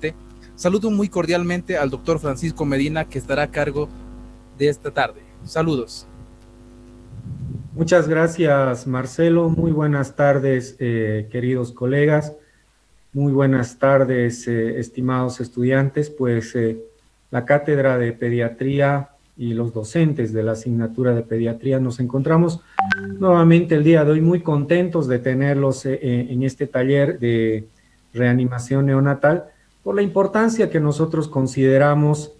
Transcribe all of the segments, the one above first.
docente. Saludo muy cordialmente al doctor Francisco Medina, que estará a cargo de esta tarde. Saludos. Muchas gracias, Marcelo. Muy buenas tardes, queridos colegas. Muy buenas tardes, estimados estudiantes. Pues la Cátedra de Pediatría y los docentes de la asignatura de Pediatría nos encontramos nuevamente el día de hoy muy contentos de tenerlos en este taller de reanimación neonatal por la importancia que nosotros consideramos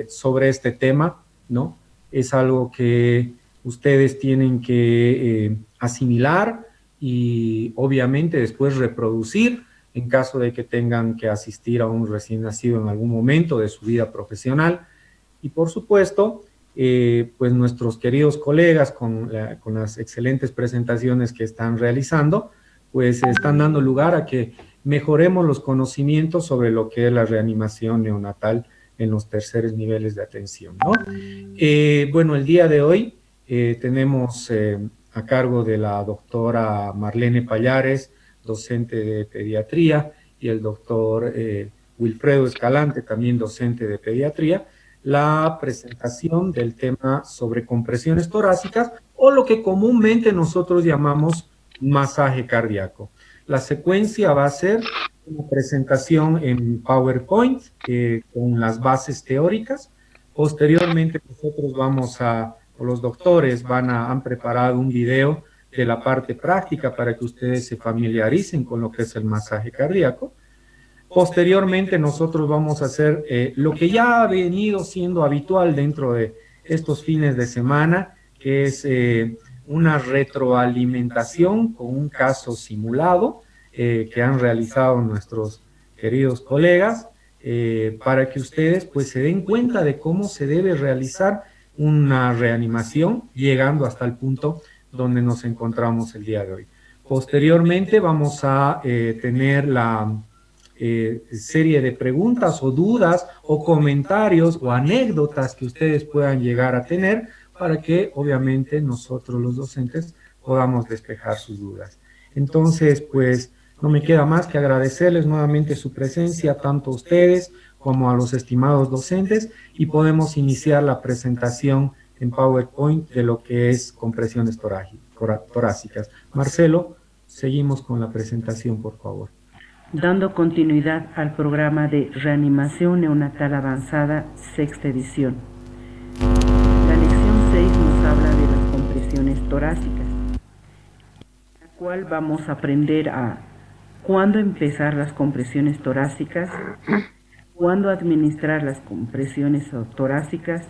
sobre este tema, ¿no? Es algo que ustedes tienen que asimilar y obviamente después reproducir en caso de que tengan que asistir a un recién nacido en algún momento de su vida profesional. Y por supuesto, pues nuestros queridos colegas con las excelentes presentaciones que están realizando, pues están dando lugar a que mejoremos los conocimientos sobre lo que es la reanimación neonatal en los terceros niveles de atención, ¿no? Bueno, el día de hoy tenemos a cargo de la doctora Marlene Pallares, docente de pediatría, y el doctor Wilfredo Escalante, también docente de pediatría, la presentación del tema sobre compresiones torácicas o lo que comúnmente nosotros llamamos masaje cardíaco. La secuencia va a ser una presentación en PowerPoint con las bases teóricas. Posteriormente nosotros o los doctores han preparado un video de la parte práctica para que ustedes se familiaricen con lo que es el masaje cardíaco. Posteriormente nosotros vamos a hacer lo que ya ha venido siendo habitual dentro de estos fines de semana, que es una retroalimentación con un caso simulado que han realizado nuestros queridos colegas para que ustedes pues se den cuenta de cómo se debe realizar una reanimación llegando hasta el punto donde nos encontramos el día de hoy. Posteriormente vamos a tener la serie de preguntas o dudas o comentarios o anécdotas que ustedes puedan llegar a tener para que obviamente nosotros los docentes podamos despejar sus dudas. Entonces, pues no me queda más que agradecerles nuevamente su presencia tanto a ustedes como a los estimados docentes y podemos iniciar la presentación en PowerPoint de lo que es compresiones torácicas. Marcelo, seguimos con la presentación, por favor. Dando continuidad al programa de reanimación neonatal avanzada, sexta edición. La lección 6 nos habla de las compresiones torácicas, la cual vamos a aprender a cuándo empezar las compresiones torácicas, cuándo administrar las compresiones torácicas,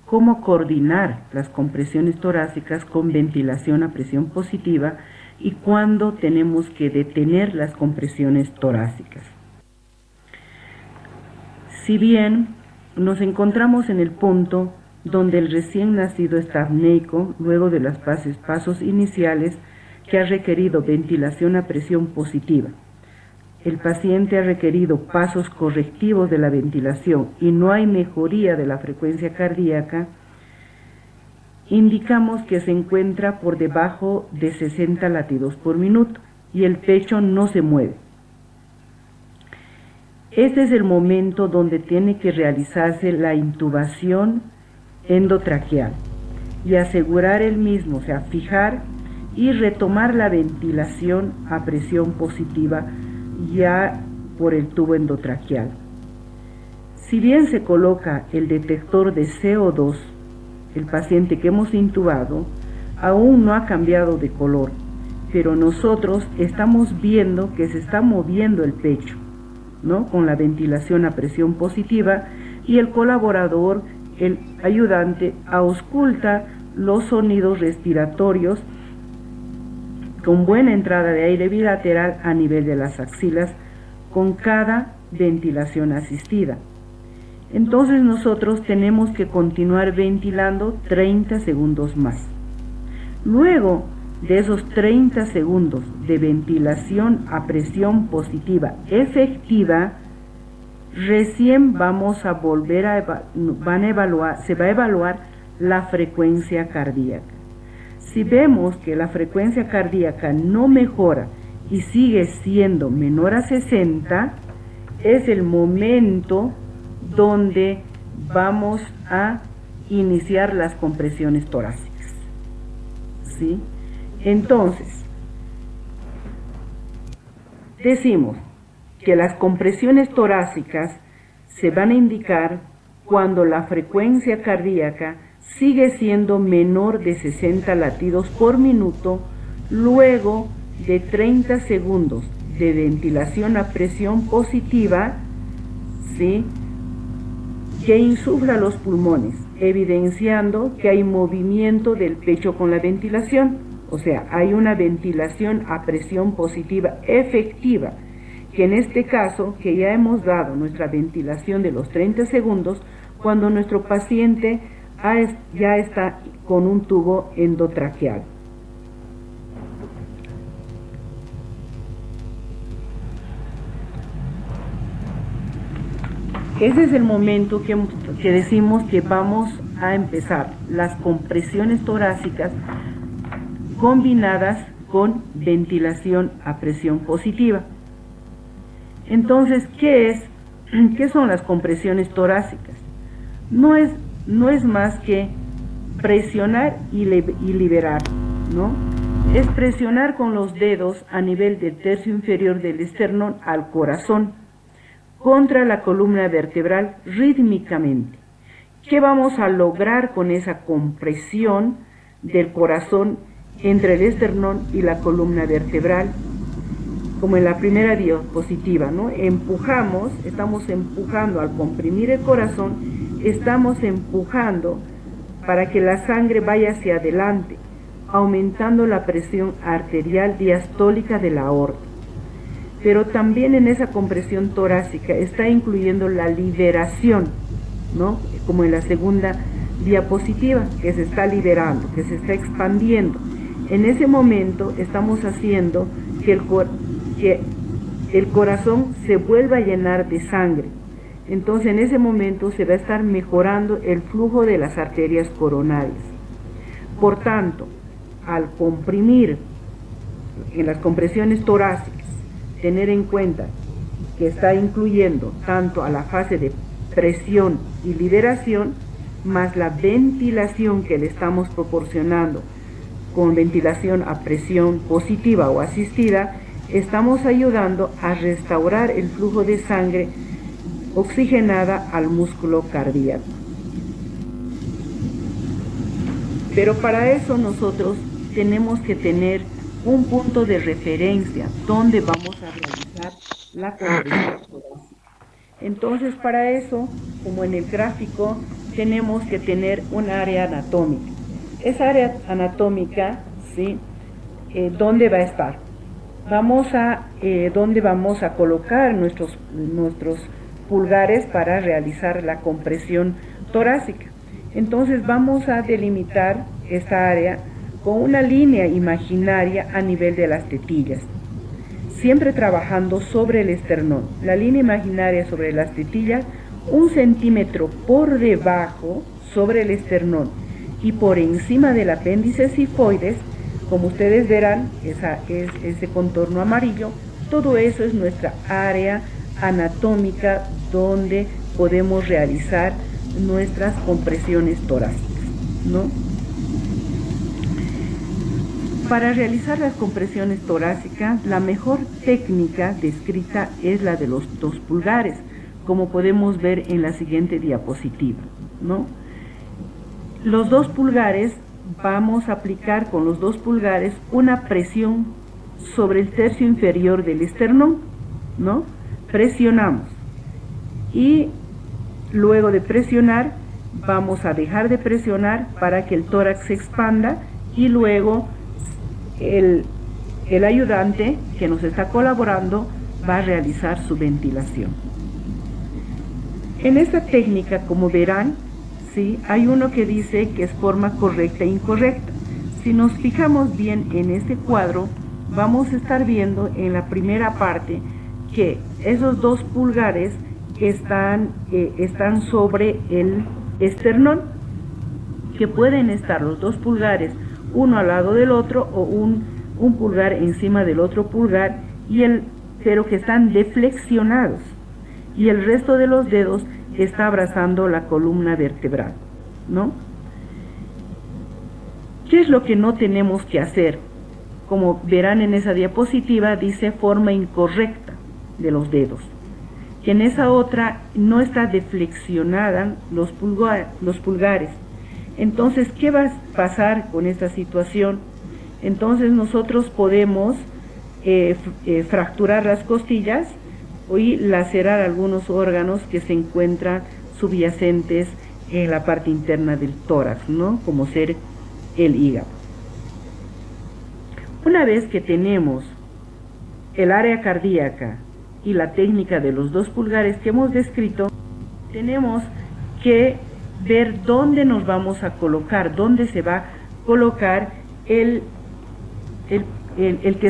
cómo coordinar las compresiones torácicas con ventilación a presión positiva y cuándo tenemos que detener las compresiones torácicas. Si bien nos encontramos en el punto donde el recién nacido está apneico, luego de los pasos iniciales que ha requerido ventilación a presión positiva, el paciente ha requerido pasos correctivos de la ventilación y no hay mejoría de la frecuencia cardíaca, indicamos que se encuentra por debajo de 60 latidos por minuto y el pecho no se mueve. Este es el momento donde tiene que realizarse la intubación endotraqueal y asegurar el mismo, o sea, fijar y retomar la ventilación a presión positiva ya por el tubo endotraqueal. Si bien se coloca el detector de CO2, el paciente que hemos intubado aún no ha cambiado de color, pero nosotros estamos viendo que se está moviendo el pecho, ¿no? Con la ventilación a presión positiva y el colaborador, el ayudante, ausculta los sonidos respiratorios con buena entrada de aire bilateral a nivel de las axilas con cada ventilación asistida. Entonces nosotros tenemos que continuar ventilando 30 segundos más. Luego de esos 30 segundos de ventilación a presión positiva efectiva, recién vamos a volver se va a evaluar la frecuencia cardíaca. Si vemos que la frecuencia cardíaca no mejora y sigue siendo menor a 60, es el momento donde vamos a iniciar las compresiones torácicas, ¿sí? Entonces, decimos que las compresiones torácicas se van a indicar cuando la frecuencia cardíaca sigue siendo menor de 60 latidos por minuto luego de 30 segundos de ventilación a presión positiva, ¿sí?, que insufla los pulmones, evidenciando que hay movimiento del pecho con la ventilación, o sea, hay una ventilación a presión positiva efectiva, que en este caso, que ya hemos dado nuestra ventilación de los 30 segundos, cuando nuestro paciente ya está con un tubo endotraqueal. Ese es el momento que decimos que vamos a empezar las compresiones torácicas combinadas con ventilación a presión positiva. Entonces, ¿qué son las compresiones torácicas? No es más que presionar y liberar, ¿no? Es presionar con los dedos a nivel del tercio inferior del esternón al corazón, contra la columna vertebral rítmicamente. ¿Qué vamos a lograr con esa compresión del corazón entre el esternón y la columna vertebral? Como en la primera diapositiva, ¿no? Estamos empujando al comprimir el corazón, estamos empujando para que la sangre vaya hacia adelante, aumentando la presión arterial diastólica de la aorta. Pero también en esa compresión torácica está incluyendo la liberación, ¿no? Como en la segunda diapositiva, que se está liberando, que se está expandiendo. En ese momento estamos haciendo que el corazón se vuelva a llenar de sangre. Entonces en ese momento se va a estar mejorando el flujo de las arterias coronarias. Por tanto, al comprimir en las compresiones torácicas, tener en cuenta que está incluyendo tanto a la fase de presión y liberación, más la ventilación que le estamos proporcionando con ventilación a presión positiva o asistida, estamos ayudando a restaurar el flujo de sangre oxigenada al músculo cardíaco. Pero para eso nosotros tenemos que tener un punto de referencia donde vamos a realizar la compresión torácica. Entonces, para eso, como en el gráfico, tenemos que tener un área anatómica. Esa área anatómica, ¿sí?, ¿dónde va a estar? ¿Dónde vamos a colocar nuestros pulgares para realizar la compresión torácica? Entonces vamos a delimitar esta área con una línea imaginaria a nivel de las tetillas, siempre trabajando sobre el esternón. La línea imaginaria sobre las tetillas, 1 centímetro por debajo sobre el esternón y por encima del apéndice cifoides. Como ustedes verán, ese contorno amarillo, todo eso es nuestra área anatómica donde podemos realizar nuestras compresiones torácicas, ¿no? Para realizar las compresiones torácicas, la mejor técnica descrita es la de los 2 pulgares, como podemos ver en la siguiente diapositiva, ¿no? Los 2 pulgares, vamos a aplicar con los 2 pulgares una presión sobre el tercio inferior del esternón, ¿no? Presionamos y luego de presionar vamos a dejar de presionar para que el tórax se expanda y luego el ayudante que nos está colaborando va a realizar su ventilación. En esta técnica, como verán, ¿sí?, hay uno que dice que es forma correcta e incorrecta. Si nos fijamos bien en este cuadro, vamos a estar viendo en la primera parte que esos 2 pulgares están sobre el esternón, que pueden estar los 2 pulgares uno al lado del otro o un pulgar encima del otro pulgar, pero que están deflexionados. y el resto de los dedos está abrazando la columna vertebral, ¿no? ¿Qué es lo que no tenemos que hacer? Como verán en esa diapositiva, dice forma incorrecta de los dedos. Que en esa otra no está deflexionada los pulgares. Entonces, ¿qué va a pasar con esta situación? Entonces nosotros podemos fracturar las costillas y lacerar algunos órganos que se encuentran subyacentes en la parte interna del tórax, ¿no? Como ser el hígado. Una vez que tenemos el área cardíaca y la técnica de los 2 pulgares que hemos descrito, tenemos que ver dónde nos vamos a colocar, dónde se va a colocar el que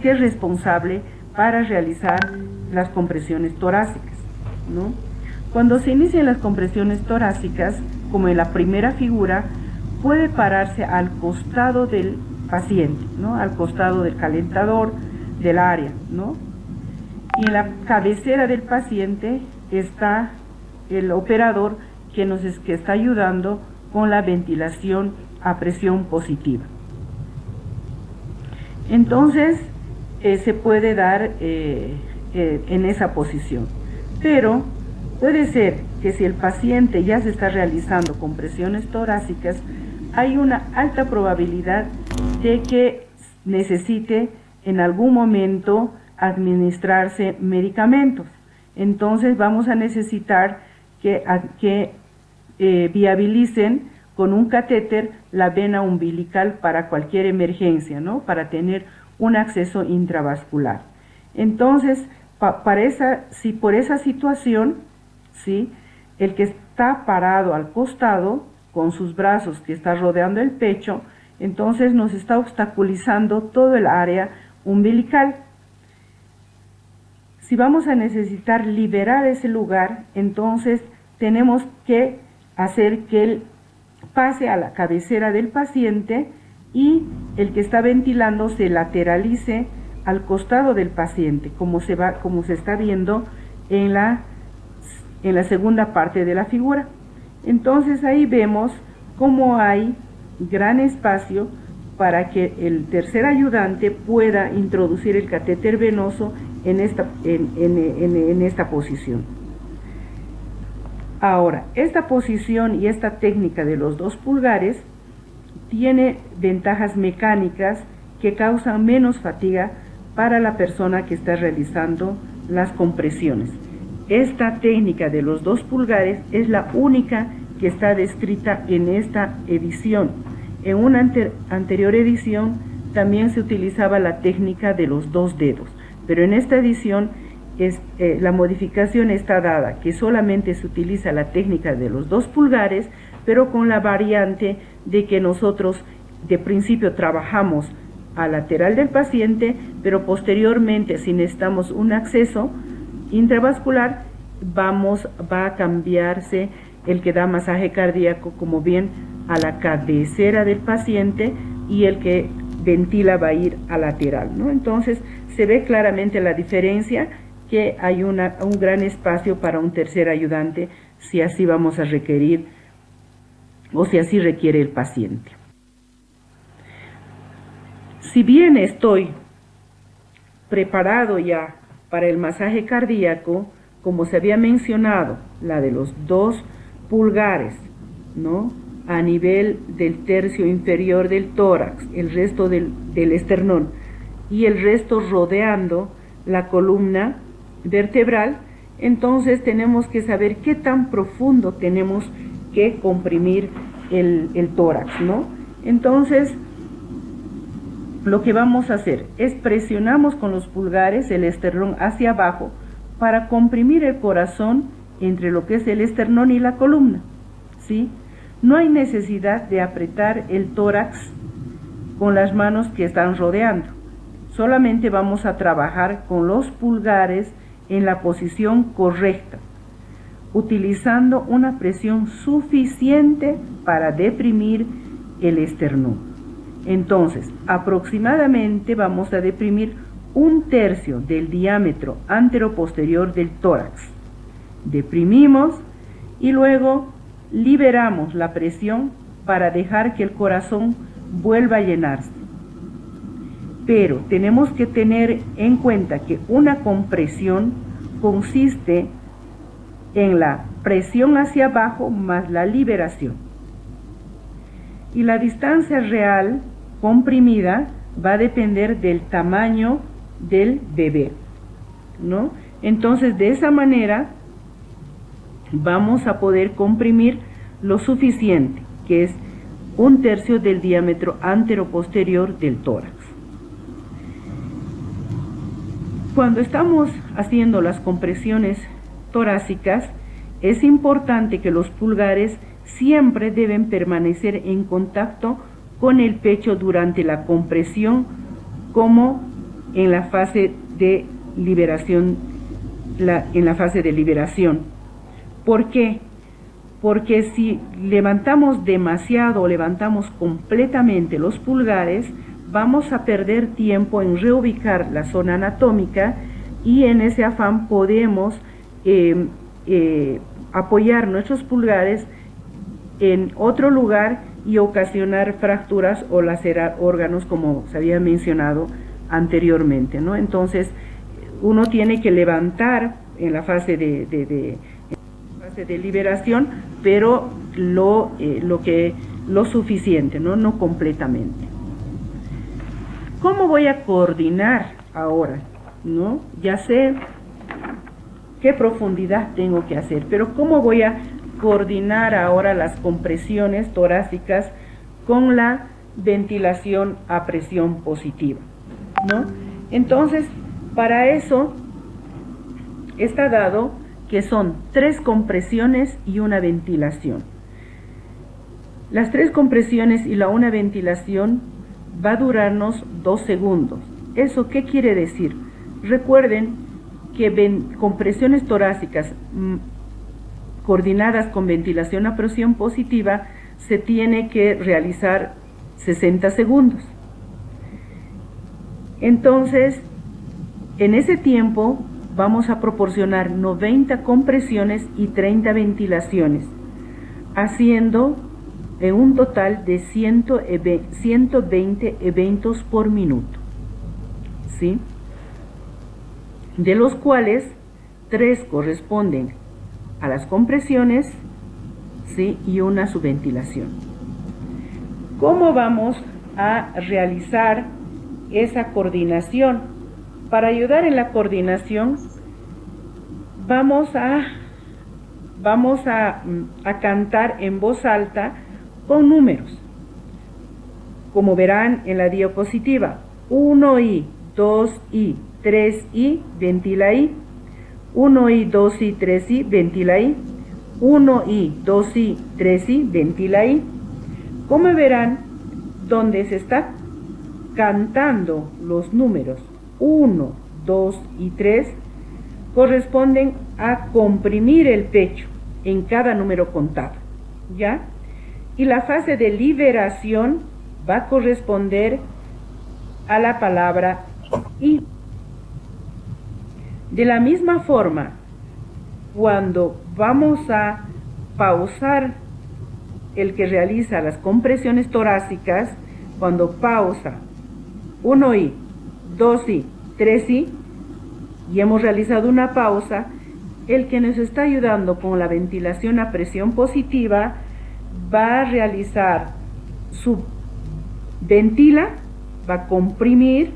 es responsable para realizar las compresiones torácicas, ¿no? Cuando se inician las compresiones torácicas, como en la primera figura, puede pararse al costado del paciente, ¿no? Al costado del calentador del área, ¿no? Y en la cabecera del paciente está el operador que está ayudando con la ventilación a presión positiva. Entonces, se puede dar en esa posición. Pero puede ser que si el paciente ya se está realizando compresiones torácicas, hay una alta probabilidad de que necesite en algún momento administrarse medicamentos. Entonces vamos a necesitar que viabilicen con un catéter la vena umbilical para cualquier emergencia, ¿no? Para tener un acceso intravascular. Entonces, si por esa situación, ¿sí?, el que está parado al costado, con sus brazos que está rodeando el pecho, entonces nos está obstaculizando todo el área umbilical. Si vamos a necesitar liberar ese lugar, entonces tenemos que hacer que él pase a la cabecera del paciente y el que está ventilando se lateralice al costado del paciente, como se está viendo en la segunda parte de la figura. Entonces ahí vemos cómo hay gran espacio para que el tercer ayudante pueda introducir el catéter venoso en esta posición. Ahora, esta posición y esta técnica de los 2 pulgares tiene ventajas mecánicas que causan menos fatiga para la persona que está realizando las compresiones. Esta técnica de los 2 pulgares es la única que está descrita en esta edición. En una anterior edición también se utilizaba la técnica de los 2 dedos, pero en esta edición la modificación está dada, que solamente se utiliza la técnica de los 2 pulgares, pero con la variante de que nosotros de principio trabajamos al lateral del paciente, pero posteriormente, si necesitamos un acceso intravascular, va a cambiarse el que da masaje cardíaco, como bien, a la cabecera del paciente, y el que ventila va a ir al lateral, ¿no? Entonces se ve claramente la diferencia, que hay un gran espacio para un tercer ayudante, si así vamos a requerir o si así requiere el paciente. Si bien estoy preparado ya para el masaje cardíaco, como se había mencionado, la de los 2 pulgares, ¿no?, a nivel del tercio inferior del tórax, el resto del esternón y el resto rodeando la columna vertebral, entonces tenemos que saber qué tan profundo tenemos que comprimir el tórax, ¿no? Entonces, lo que vamos a hacer es presionamos con los pulgares el esternón hacia abajo para comprimir el corazón entre lo que es el esternón y la columna, ¿sí? No hay necesidad de apretar el tórax con las manos que están rodeando. Solamente vamos a trabajar con los pulgares en la posición correcta, utilizando una presión suficiente para deprimir el esternón. Entonces, aproximadamente vamos a deprimir 1/3 del diámetro anteroposterior del tórax, Deprimimos y luego liberamos la presión para dejar que el corazón vuelva a llenarse. Pero tenemos que tener en cuenta que una compresión consiste en la presión hacia abajo más la liberación. Y la distancia real comprimida va a depender del tamaño del bebé, ¿no? Entonces, de esa manera vamos a poder comprimir lo suficiente, que es 1/3 del diámetro anteroposterior del tórax. Cuando estamos haciendo las compresiones torácicas, es importante que los pulgares siempre deben permanecer en contacto con el pecho durante la compresión, como en la fase de liberación. ¿Por qué? Porque si levantamos demasiado o levantamos completamente los pulgares, vamos a perder tiempo en reubicar la zona anatómica y en ese afán podemos apoyar nuestros pulgares en otro lugar y ocasionar fracturas o lacerar órganos, como se había mencionado anteriormente, ¿no? Entonces, uno tiene que levantar en la fase de liberación, pero lo suficiente, ¿no? No completamente. ¿Cómo voy a coordinar ahora? ¿No? Ya sé qué profundidad tengo que hacer, pero ¿cómo voy a coordinar ahora las compresiones torácicas con la ventilación a presión positiva, ¿no? Entonces, para eso está dado que son 3 compresiones y una ventilación. Las 3 compresiones y la una ventilación va a durarnos 2 segundos. ¿Eso qué quiere decir? Recuerden que compresiones torácicas coordinadas con ventilación a presión positiva se tiene que realizar 60 segundos. Entonces, en ese tiempo vamos a proporcionar 90 compresiones y 30 ventilaciones, haciendo en un total de 120 eventos por minuto, ¿sí? De los cuales 3 corresponden a las compresiones, ¿sí? Y una a su ventilación. ¿Cómo vamos a realizar esa coordinación? Para ayudar en la coordinación, vamos a cantar en voz alta con números, como verán en la diapositiva: 1I, 2I, 3I, ventila I, 1I, 2I, 3I, ventila I, 1I, 2I, 3I, ventila I. Como verán, donde se está cantando los números 1, 2 y 3, corresponden a comprimir el pecho en cada número contado, ¿ya? Y la fase de liberación va a corresponder a la palabra I. De la misma forma, cuando vamos a pausar el que realiza las compresiones torácicas, cuando pausa 1I, 2I, 3I, y hemos realizado una pausa, el que nos está ayudando con la ventilación a presión positiva va a realizar su ventila, va a comprimir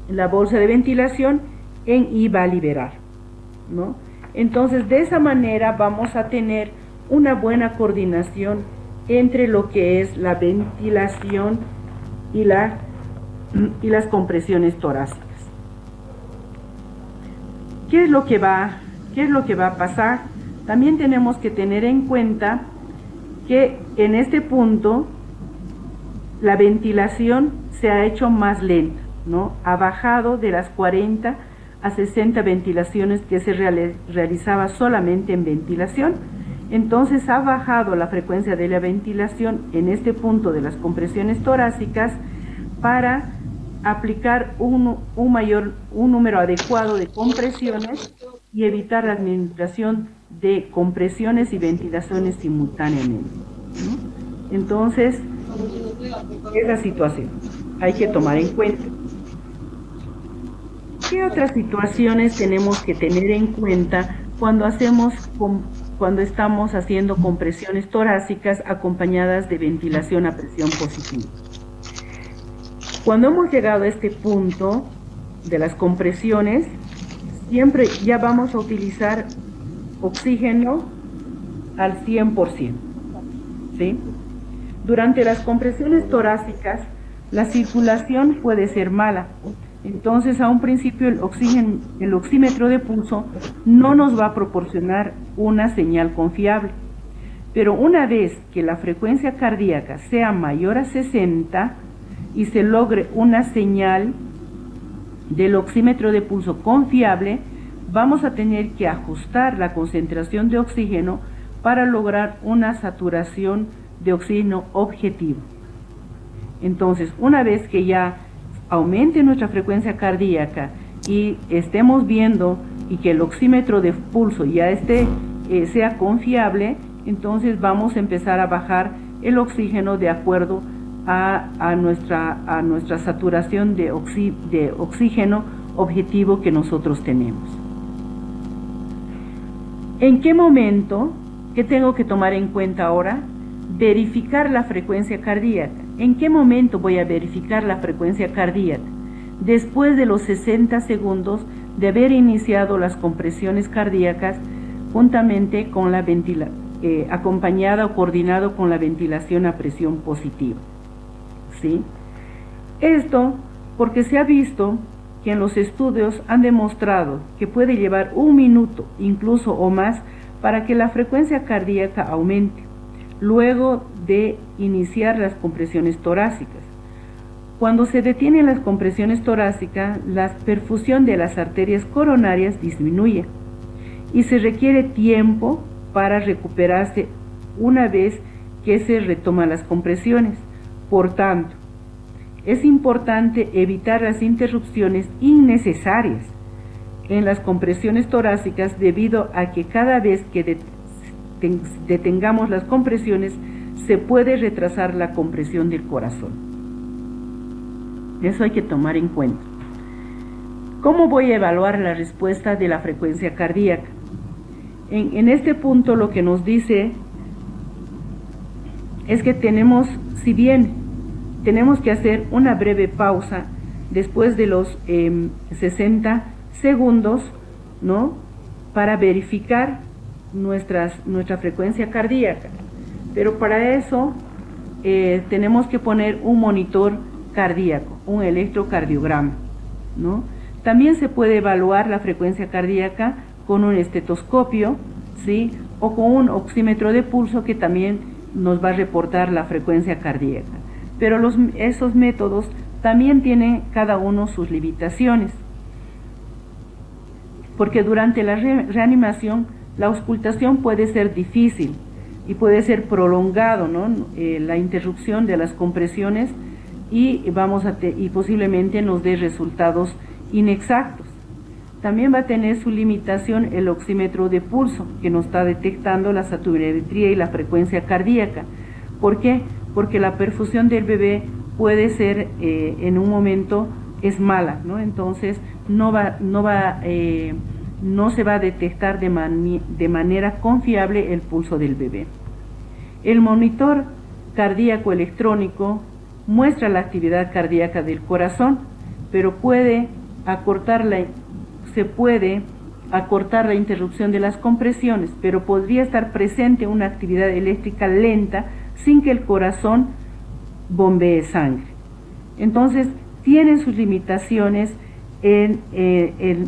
la bolsa de ventilación y va a liberar, ¿no? Entonces, de esa manera vamos a tener una buena coordinación entre lo que es la ventilación y las compresiones torácicas. ¿Qué es lo que va a pasar? También tenemos que tener en cuenta que en este punto la ventilación se ha hecho más lenta, ¿no? Ha bajado de las 40 a 60 ventilaciones que se realizaba solamente en ventilación. Entonces ha bajado la frecuencia de la ventilación en este punto de las compresiones torácicas para aplicar un número adecuado de compresiones y evitar la administración de compresiones y ventilaciones simultáneamente, ¿no? Entonces, esa situación hay que tomar en cuenta. ¿Qué otras situaciones tenemos que tener en cuenta cuando estamos haciendo compresiones torácicas acompañadas de ventilación a presión positiva? Cuando hemos llegado a este punto de las compresiones, siempre ya vamos a utilizar oxígeno al 100%, ¿sí? Durante las compresiones torácicas, la circulación puede ser mala. Entonces, a un principio el oxímetro de pulso no nos va a proporcionar una señal confiable. Pero una vez que la frecuencia cardíaca sea mayor a 60 y se logre una señal del oxímetro de pulso confiable, vamos a tener que ajustar la concentración de oxígeno para lograr una saturación de oxígeno objetivo. Entonces, una vez que ya aumente nuestra frecuencia cardíaca y estemos viendo y que el oxímetro de pulso ya sea confiable, entonces vamos a empezar a bajar el oxígeno de acuerdo a nuestra saturación de oxígeno objetivo que nosotros tenemos. ¿En qué momento? ¿Qué tengo que tomar en cuenta ahora? Verificar la frecuencia cardíaca. ¿En qué momento voy a verificar la frecuencia cardíaca? Después de los 60 segundos de haber iniciado las compresiones cardíacas juntamente con la acompañada o coordinado con la ventilación a presión positiva. ¿Sí? Esto porque se ha visto que en los estudios han demostrado que puede llevar 1 minuto, incluso o más, para que la frecuencia cardíaca aumente, luego de iniciar las compresiones torácicas. Cuando se detienen las compresiones torácicas, la perfusión de las arterias coronarias disminuye y se requiere tiempo para recuperarse una vez que se retoman las compresiones. Por tanto, es importante evitar las interrupciones innecesarias en las compresiones torácicas debido a que cada vez que detengamos las compresiones se puede retrasar la compresión del corazón. Eso hay que tomar en cuenta. ¿Cómo voy a evaluar la respuesta de la frecuencia cardíaca? En este punto lo que nos dice es que si bien tenemos que hacer una breve pausa después de los 60 segundos, ¿no?, para verificar nuestra frecuencia cardíaca. Pero para eso tenemos que poner un monitor cardíaco, un electrocardiograma, ¿no? También se puede evaluar la frecuencia cardíaca con un estetoscopio, ¿sí?, o con un oxímetro de pulso que también nos va a reportar la frecuencia cardíaca. Pero esos métodos también tienen cada uno sus limitaciones, porque durante la reanimación la auscultación puede ser difícil y puede ser prolongado, ¿no?, la interrupción de las compresiones y posiblemente nos dé resultados inexactos. También va a tener su limitación el oxímetro de pulso, que nos está detectando la saturimetría y la frecuencia cardíaca. ¿Por qué? Porque la perfusión del bebé puede ser en un momento es mala, ¿no? Entonces no se va a detectar de manera confiable el pulso del bebé. El monitor cardíaco electrónico muestra la actividad cardíaca del corazón, pero se puede acortar la interrupción de las compresiones, pero podría estar presente una actividad eléctrica lenta sin que el corazón bombee sangre. Entonces, tienen sus limitaciones en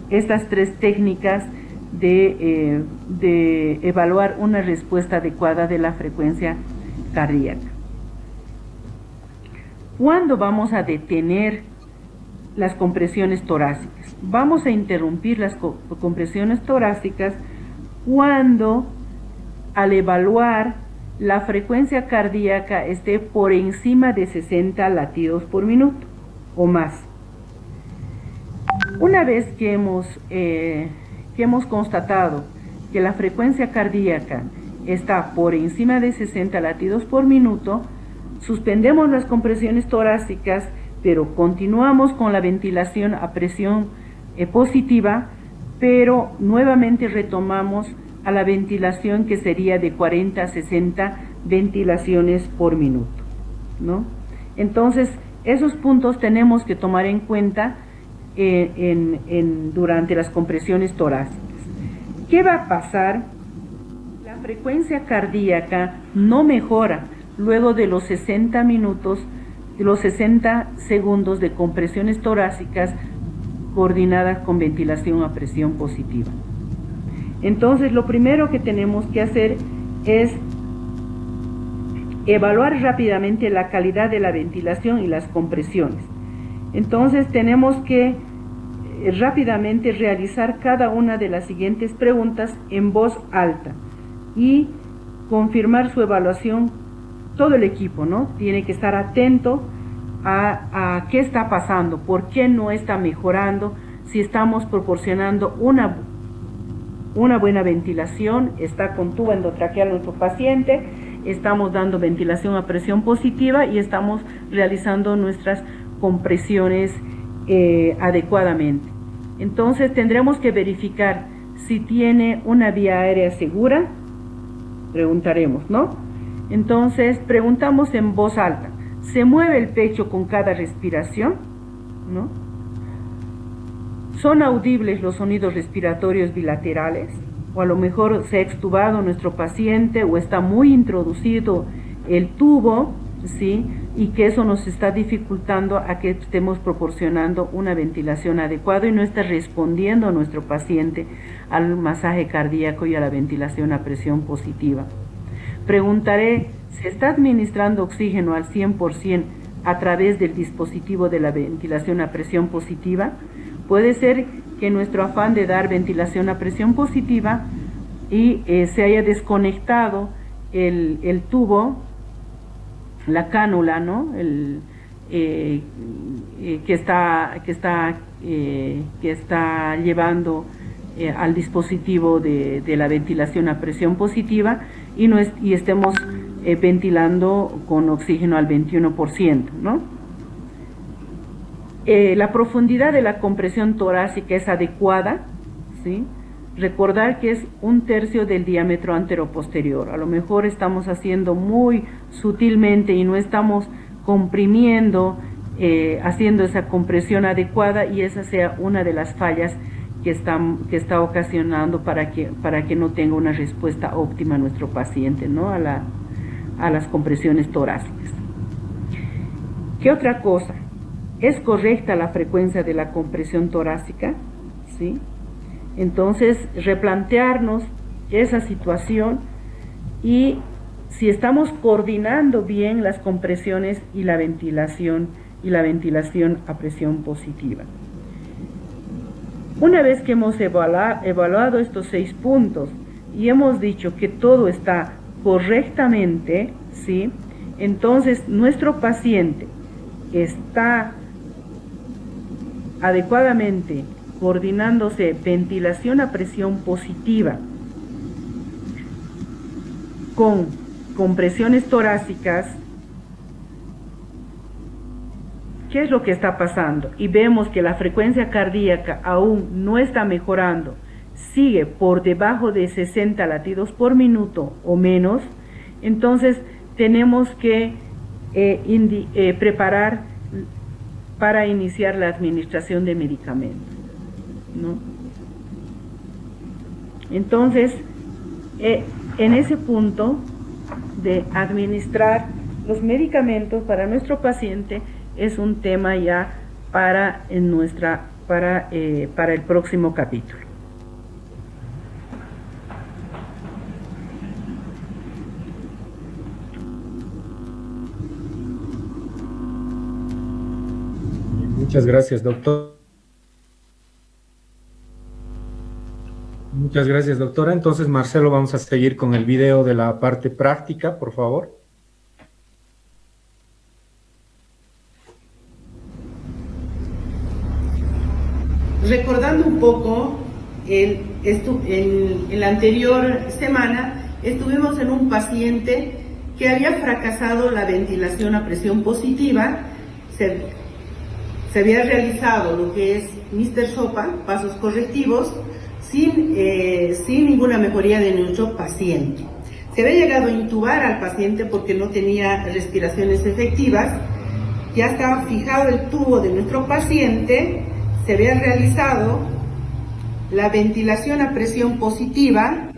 estas tres técnicas de evaluar una respuesta adecuada de la frecuencia cardíaca. ¿Cuándo vamos a detener las compresiones torácicas? Vamos a interrumpir las compresiones torácicas cuando, al evaluar, la frecuencia cardíaca esté por encima de 60 latidos por minuto o más. Una vez que que hemos constatado que la frecuencia cardíaca está por encima de 60 latidos por minuto, suspendemos las compresiones torácicas, pero continuamos con la ventilación a presión positiva, pero nuevamente retomamos a la ventilación que sería de 40 a 60 ventilaciones por minuto, ¿no? Entonces, esos puntos tenemos que tomar en cuenta durante las compresiones torácicas. ¿Qué va a pasar? La frecuencia cardíaca no mejora luego de los 60 minutos, de los 60 segundos de compresiones torácicas coordinadas con ventilación a presión positiva. Entonces, lo primero que tenemos que hacer es evaluar rápidamente la calidad de la ventilación y las compresiones. Entonces, tenemos que rápidamente realizar cada una de las siguientes preguntas en voz alta y confirmar su evaluación. Todo el equipo, ¿no? Tiene que estar atento a qué está pasando, por qué no está mejorando, si estamos proporcionando una buena ventilación, está con tubo endotraqueal nuestro paciente, estamos dando ventilación a presión positiva y estamos realizando nuestras compresiones adecuadamente. Entonces tendremos que verificar si tiene una vía aérea segura, preguntaremos, ¿no? Entonces preguntamos en voz alta, ¿se mueve el pecho con cada respiración? ¿No? ¿Son audibles los sonidos respiratorios bilaterales? O a lo mejor se ha extubado nuestro paciente o está muy introducido el tubo, ¿sí? Y que eso nos está dificultando a que estemos proporcionando una ventilación adecuada y no está respondiendo a nuestro paciente al masaje cardíaco y a la ventilación a presión positiva. Preguntaré, ¿se está administrando oxígeno al 100% a través del dispositivo de la ventilación a presión positiva? Puede ser que nuestro afán de dar ventilación a presión positiva y se haya desconectado el tubo, la cánula, ¿no? Que está llevando al dispositivo de la ventilación a presión positiva y estemos ventilando con oxígeno al 21%, ¿no? La profundidad de la compresión torácica es adecuada, ¿sí? Recordar que es 1/3 del diámetro anteroposterior. A lo mejor estamos haciendo muy sutilmente y no estamos comprimiendo, haciendo esa compresión adecuada, y esa sea una de las fallas que está ocasionando para que no tenga una respuesta óptima nuestro paciente, ¿no? a las compresiones torácicas. ¿Qué otra cosa? ¿Es correcta la frecuencia de la compresión torácica? ¿Sí? Entonces, replantearnos esa situación y si estamos coordinando bien las compresiones y la ventilación a presión positiva. Una vez que hemos evaluado estos 6 puntos y hemos dicho que todo está correctamente, ¿sí? Entonces nuestro paciente está adecuadamente coordinándose ventilación a presión positiva con compresiones torácicas. ¿Qué es lo que está pasando? Y vemos que la frecuencia cardíaca aún no está mejorando, sigue por debajo de 60 latidos por minuto o menos. Entonces tenemos que preparar para iniciar la administración de medicamentos, ¿no? Entonces, en ese punto de administrar los medicamentos para nuestro paciente es un tema ya para el próximo capítulo. Muchas gracias, doctor. Muchas gracias, doctora. Entonces, Marcelo, vamos a seguir con el video de la parte práctica, por favor. Recordando un poco en la anterior semana estuvimos en un paciente que había fracasado la ventilación a presión positiva. Se había realizado lo que es Mr. Sopa, pasos correctivos, sin ninguna mejoría de nuestro paciente. Se había llegado a intubar al paciente porque no tenía respiraciones efectivas. Ya estaba fijado el tubo de nuestro paciente, se había realizado la ventilación a presión positiva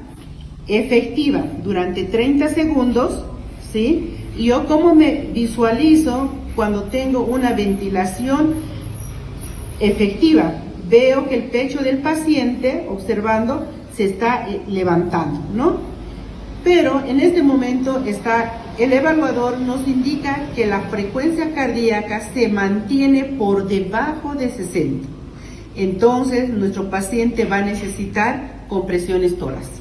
efectiva durante 30 segundos, ¿sí? Y yo cómo me visualizo cuando tengo una ventilación efectiva. Veo que el pecho del paciente, observando, se está levantando, ¿no? Pero en este momento el evaluador nos indica que la frecuencia cardíaca se mantiene por debajo de 60. Entonces, nuestro paciente va a necesitar compresiones torácicas.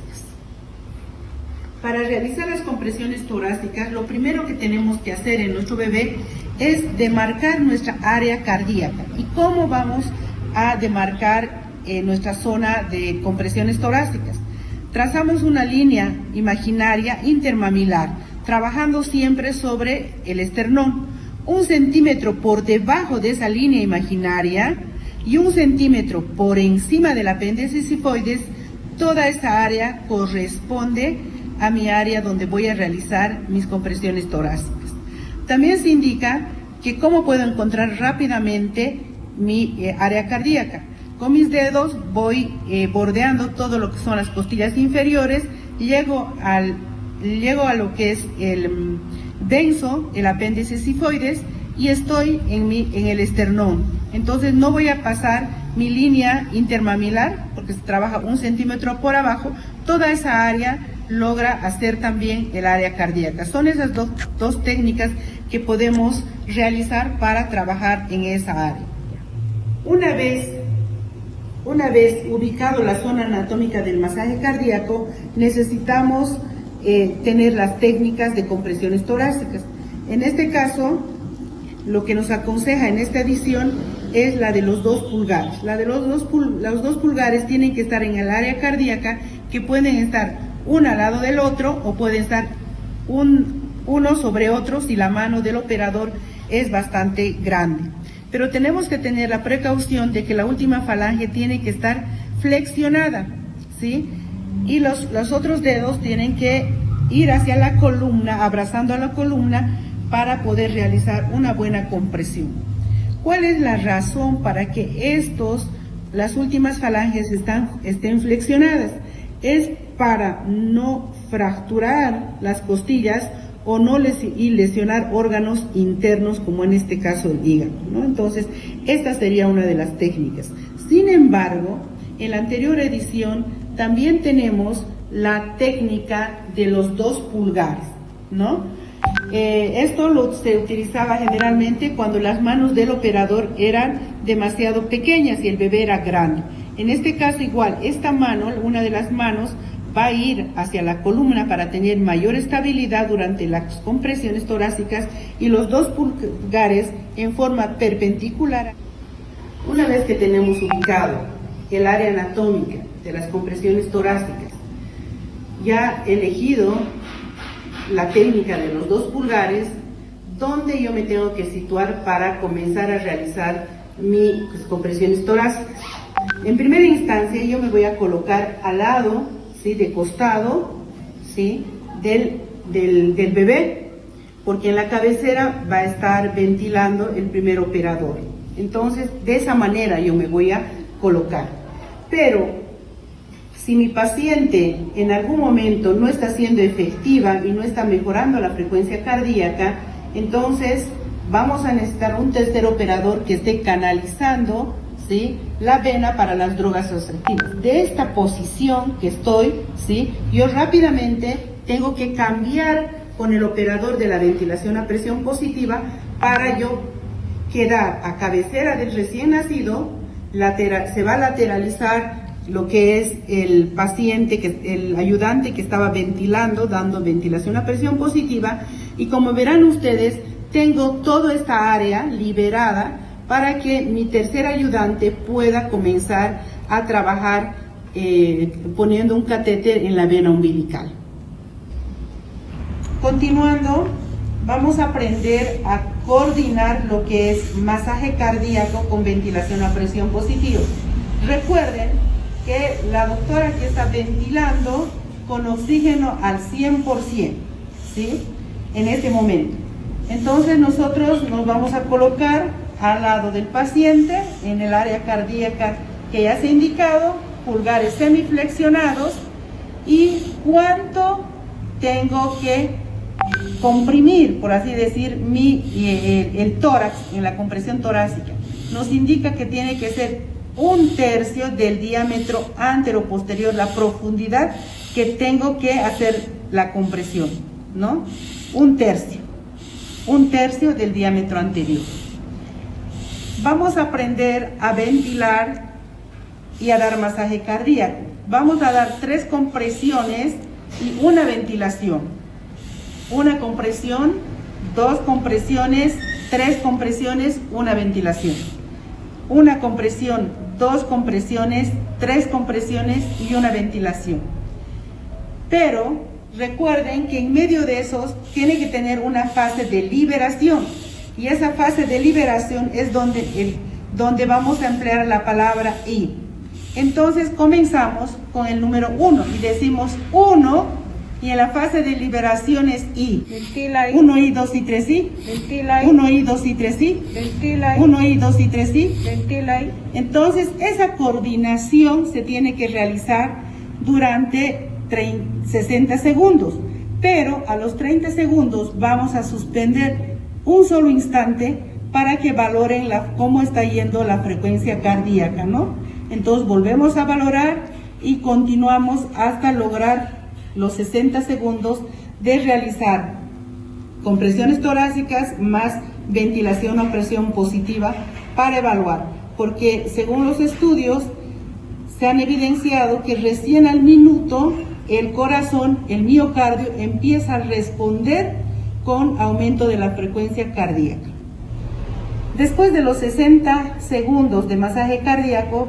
Para realizar las compresiones torácicas, lo primero que tenemos que hacer en nuestro bebé es demarcar nuestra área cardíaca. ¿Y cómo vamos a demarcar nuestra zona de compresiones torácicas? Trazamos una línea imaginaria intermamilar, trabajando siempre sobre el esternón. 1 centímetro por debajo de esa línea imaginaria y 1 centímetro por encima del apéndice sifoides, toda esa área corresponde a mi área donde voy a realizar mis compresiones torácicas. También se indica que cómo puedo encontrar rápidamente mi área cardíaca. Con mis dedos voy bordeando todo lo que son las costillas inferiores, llego a lo que es el benzo, el apéndice sifoides, y estoy en el esternón. Entonces no voy a pasar mi línea intermamilar, porque se trabaja 1 centímetro por abajo. Toda esa área logra hacer también el área cardíaca. Son esas dos técnicas que podemos realizar para trabajar en esa área. Una vez ubicado la zona anatómica del masaje cardíaco, necesitamos tener las técnicas de compresiones torácicas. En este caso, lo que nos aconseja en esta edición es la de los 2 pulgares. Los dos pulgares tienen que estar en el área cardíaca, que pueden estar uno al lado del otro o pueden estar uno sobre otro si la mano del operador es bastante grande. Pero tenemos que tener la precaución de que la última falange tiene que estar flexionada, ¿sí? Y los otros dedos tienen que ir hacia la columna, abrazando a la columna, para poder realizar una buena compresión. ¿Cuál es la razón para que las últimas falanges estén flexionadas? Es para no fracturar las costillas o no lesionar órganos internos, como en este caso el hígado, ¿no? Entonces, esta sería una de las técnicas. Sin embargo, en la anterior edición también tenemos la técnica de los 2 pulgares, ¿no? Esto se utilizaba generalmente cuando las manos del operador eran demasiado pequeñas y el bebé era grande. En este caso igual, esta mano, una de las manos, va a ir hacia la columna para tener mayor estabilidad durante las compresiones torácicas, y los 2 pulgares en forma perpendicular. Una vez que tenemos ubicado el área anatómica de las compresiones torácicas, ya elegido la técnica de los 2 pulgares, ¿dónde yo me tengo que situar para comenzar a realizar mis compresiones torácicas? En primera instancia yo me voy a colocar al lado, ¿sí?, de costado, ¿sí?, del bebé, porque en la cabecera va a estar ventilando el primer operador. Entonces, de esa manera yo me voy a colocar. Pero si mi paciente en algún momento no está siendo efectiva y no está mejorando la frecuencia cardíaca, entonces vamos a necesitar un tercer operador que esté canalizando, ¿sí?, la vena para las drogas restrictivas. De esta posición que estoy, ¿sí?, yo rápidamente tengo que cambiar con el operador de la ventilación a presión positiva para yo quedar a cabecera del recién nacido. Se va a lateralizar lo que es el paciente, el ayudante que estaba ventilando, dando ventilación a presión positiva, y como verán ustedes, tengo toda esta área liberada para que mi tercer ayudante pueda comenzar a trabajar poniendo un catéter en la vena umbilical. Continuando, vamos a aprender a coordinar lo que es masaje cardíaco con ventilación a presión positiva. Recuerden que la doctora aquí está ventilando con oxígeno al 100%, ¿sí? En este momento. Entonces nosotros nos vamos a colocar al lado del paciente en el área cardíaca que ya se ha indicado, pulgares semiflexionados, y cuánto tengo que comprimir, por así decir, el tórax en la compresión torácica. Nos indica que tiene que ser 1/3 del diámetro anteroposterior, la profundidad que tengo que hacer la compresión, ¿no? 1/3 del diámetro anterior. Vamos a aprender a ventilar y a dar masaje cardíaco. Vamos a dar 3 compresiones y una ventilación. Una compresión, 2 compresiones, 3 compresiones, una ventilación. Una compresión, 2 compresiones, 3 compresiones y una ventilación. Pero recuerden que en medio de esos tiene que tener una fase de liberación. Y esa fase de liberación es donde vamos a emplear la palabra I. Entonces comenzamos con el número 1 y decimos 1, y en la fase de liberación es I. Ventila I. 1 I, 2 y 3 I. Ventila I. 1 I, 2 y 3 I. Ventila I. 1 I, 2 y 3 I. Ventila I. Entonces esa coordinación se tiene que realizar durante 60 segundos. Pero a los 30 segundos vamos a suspender un solo instante para que valoren cómo está yendo la frecuencia cardíaca, ¿no? Entonces volvemos a valorar y continuamos hasta lograr los 60 segundos de realizar compresiones torácicas más ventilación a presión positiva para evaluar, porque según los estudios se han evidenciado que recién al minuto el corazón, el miocardio, empieza a responder con aumento de la frecuencia cardíaca. Después de los 60 segundos de masaje cardíaco,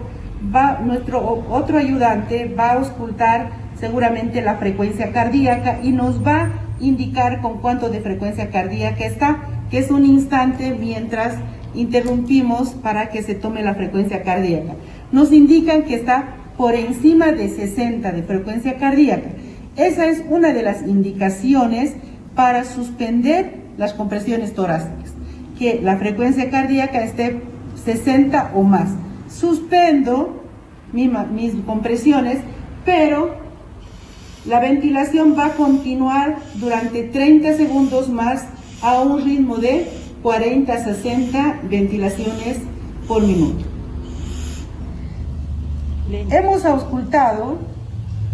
nuestro otro ayudante va a auscultar seguramente la frecuencia cardíaca y nos va a indicar con cuánto de frecuencia cardíaca está, que es un instante mientras interrumpimos para que se tome la frecuencia cardíaca. Nos indican que está por encima de 60 de frecuencia cardíaca. Esa es una de las indicaciones para suspender las compresiones torácicas, que la frecuencia cardíaca esté 60 o más. Suspendo mis compresiones, pero la ventilación va a continuar durante 30 segundos más a un ritmo de 40 a 60 ventilaciones por minuto. Hemos auscultado,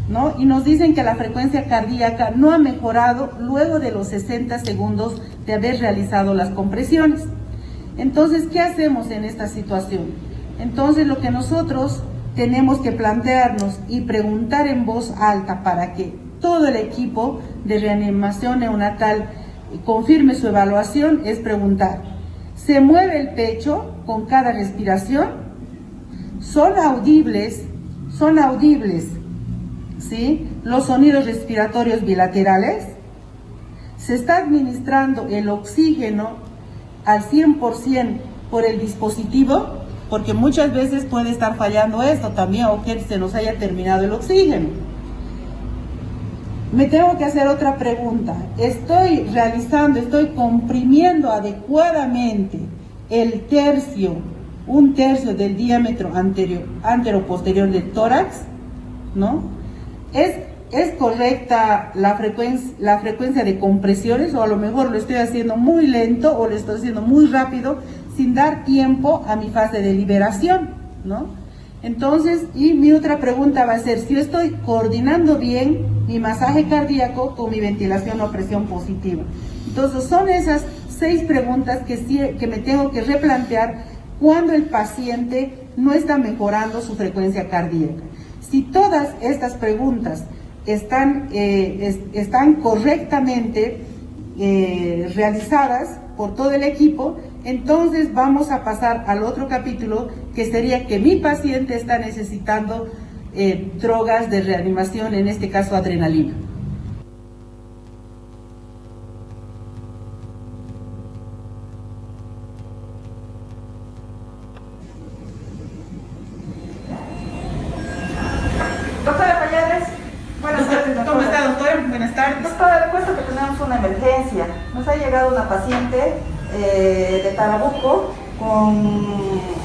¿no? Y nos dicen que la frecuencia cardíaca no ha mejorado luego de los 60 segundos de haber realizado las compresiones. Entonces, ¿qué hacemos en esta situación? Entonces, lo que nosotros tenemos que plantearnos y preguntar en voz alta para que todo el equipo de reanimación neonatal confirme su evaluación es preguntar: ¿se mueve el pecho con cada respiración? ¿Son audibles, ¿sí?, los sonidos respiratorios bilaterales? ¿Se está administrando el oxígeno al 100% por el dispositivo? Porque muchas veces puede estar fallando esto también, o que se nos haya terminado el oxígeno. Me tengo que hacer otra pregunta: estoy comprimiendo adecuadamente un tercio del diámetro anteroposterior del tórax, ¿no? ¿Es correcta la frecuencia de compresiones, o a lo mejor lo estoy haciendo muy lento o lo estoy haciendo muy rápido sin dar tiempo a mi fase de liberación, ¿no? Entonces, y mi otra pregunta va a ser si yo estoy coordinando bien mi masaje cardíaco con mi ventilación o presión positiva. Entonces, son esas 6 preguntas que me tengo que replantear cuando el paciente no está mejorando su frecuencia cardíaca. Si todas estas preguntas están correctamente realizadas por todo el equipo, entonces vamos a pasar al otro capítulo, que sería que mi paciente está necesitando drogas de reanimación, en este caso adrenalina. Doctora Pallares, buenas tardes, doctora. ¿Cómo está, doctora? Buenas tardes. Doctora, le cuento que tenemos una emergencia. Nos ha llegado una paciente de Tarabuco con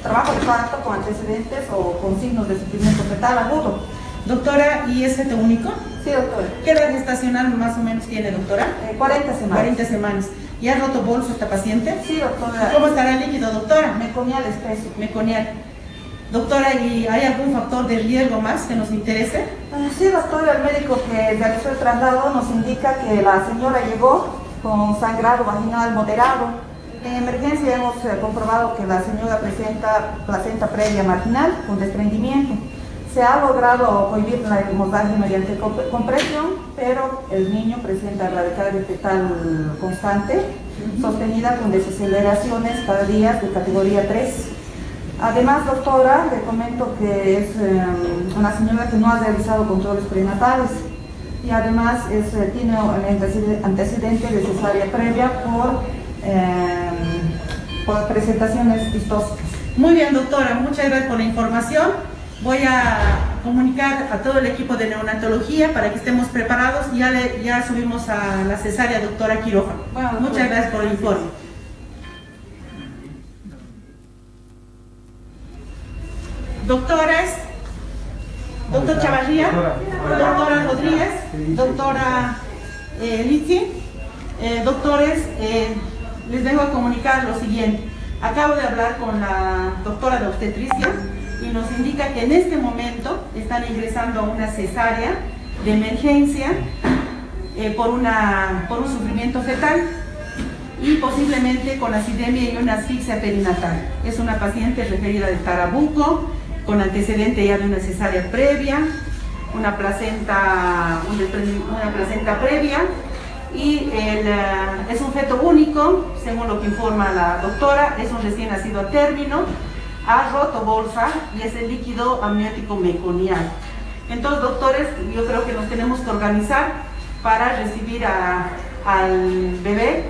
trabajo de parto, con antecedentes o con signos de sufrimiento fetal agudo. Doctora, ¿y es feto único? Sí, doctora. ¿Qué edad gestacional más o menos tiene, doctora? 40 semanas. 40 semanas. ¿Y ha roto bolso esta paciente? Sí, doctora. ¿Cómo estará el líquido, doctora? Meconial espeso. Meconial. Doctora, ¿y hay algún factor de riesgo más que nos interese? Sí, doctora, el médico que realizó el traslado nos indica que la señora llegó con sangrado vaginal moderado. En emergencia hemos comprobado que la señora presenta placenta previa marginal con desprendimiento. Se ha logrado cohibir la hemorragia mediante compresión, pero el niño presenta bradicardia fetal constante, sostenida con desaceleraciones tardías de categoría 3. Además, doctora, le comento que es una señora que no ha realizado controles prenatales y además tiene un antecedente de cesárea previa por presentaciones distóxicas. Muy bien, doctora, muchas gracias por la información. Voy a comunicar a todo el equipo de neonatología para que estemos preparados y ya subimos a la cesárea, doctora quirófano. Bueno, muchas gracias por el informe. Doctores, doctor Chavarría, doctora Rodríguez, doctora Lizzi, doctores, les vengo a comunicar lo siguiente. Acabo de hablar con la doctora de obstetricia y nos indica que en este momento están ingresando a una cesárea de emergencia por un sufrimiento fetal y posiblemente con acidemia y una asfixia perinatal. Es una paciente referida de Tarabuco, con antecedente ya de una cesárea previa, una placenta previa, y es un feto único, según lo que informa la doctora, es un recién nacido a término, ha roto bolsa y es el líquido amniótico meconial. Entonces, doctores, yo creo que nos tenemos que organizar para recibir al bebé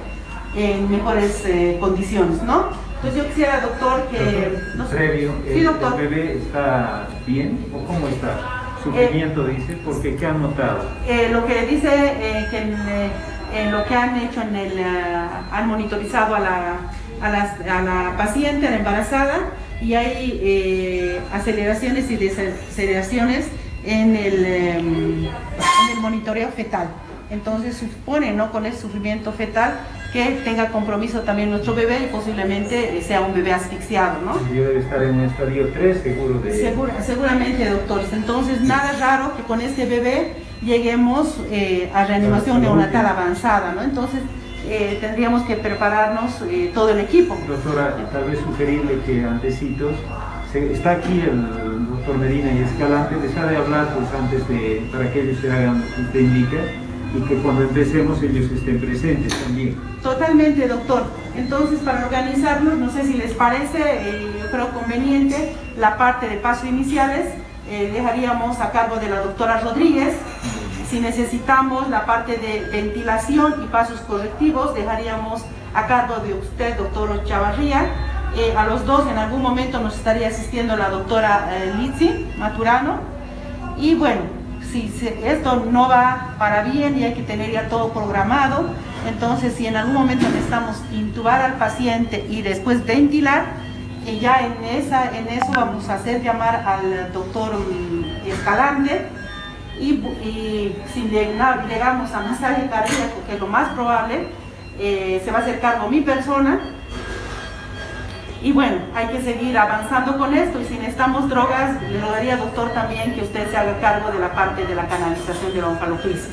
en mejores condiciones, ¿no? Entonces yo quisiera, doctor, que... No sé, previo, sí, doctor. ¿El bebé está bien o cómo está? ¿Sufrimiento dice? Porque ¿qué han notado? Lo que dice que en lo que han hecho han monitorizado a la paciente, a la embarazada, y hay aceleraciones y desaceleraciones en el monitoreo fetal. Entonces supone, ¿no?, con el sufrimiento fetal, que tenga compromiso también nuestro bebé y posiblemente sea un bebé asfixiado, ¿no? Yo debe estar en un estadio 3, seguro de... Seguramente, doctores. Entonces, nada raro que con este bebé lleguemos a reanimación neonatal avanzada, ¿no? Entonces, tendríamos que prepararnos todo el equipo. Doctora, tal vez sugerirle que antecitos, está aquí el doctor Medina y Escalante, les ha de hablar pues antes para que ellos se hagan lo que usted indica, y que cuando empecemos ellos estén presentes también. Totalmente, doctor. Entonces, para organizarnos, no sé si les parece, yo creo conveniente la parte de pasos iniciales, dejaríamos a cargo de la doctora Rodríguez. Si necesitamos la parte de ventilación y pasos correctivos, dejaríamos a cargo de usted, doctor Chavarría. A los dos en algún momento nos estaría asistiendo la doctora Lizzi Maturano. Y bueno, si esto no va para bien y hay que tener ya todo programado, entonces si en algún momento necesitamos intubar al paciente y después ventilar, ya en eso vamos a hacer llamar al doctor Escalante y si llegamos a masaje cardíaco, que es lo más probable, se va a hacer cargo mi persona. Y bueno, hay que seguir avanzando con esto, y si necesitamos drogas, le rogaría, doctor, también que usted se haga cargo de la parte de la canalización de la oncalocrisis.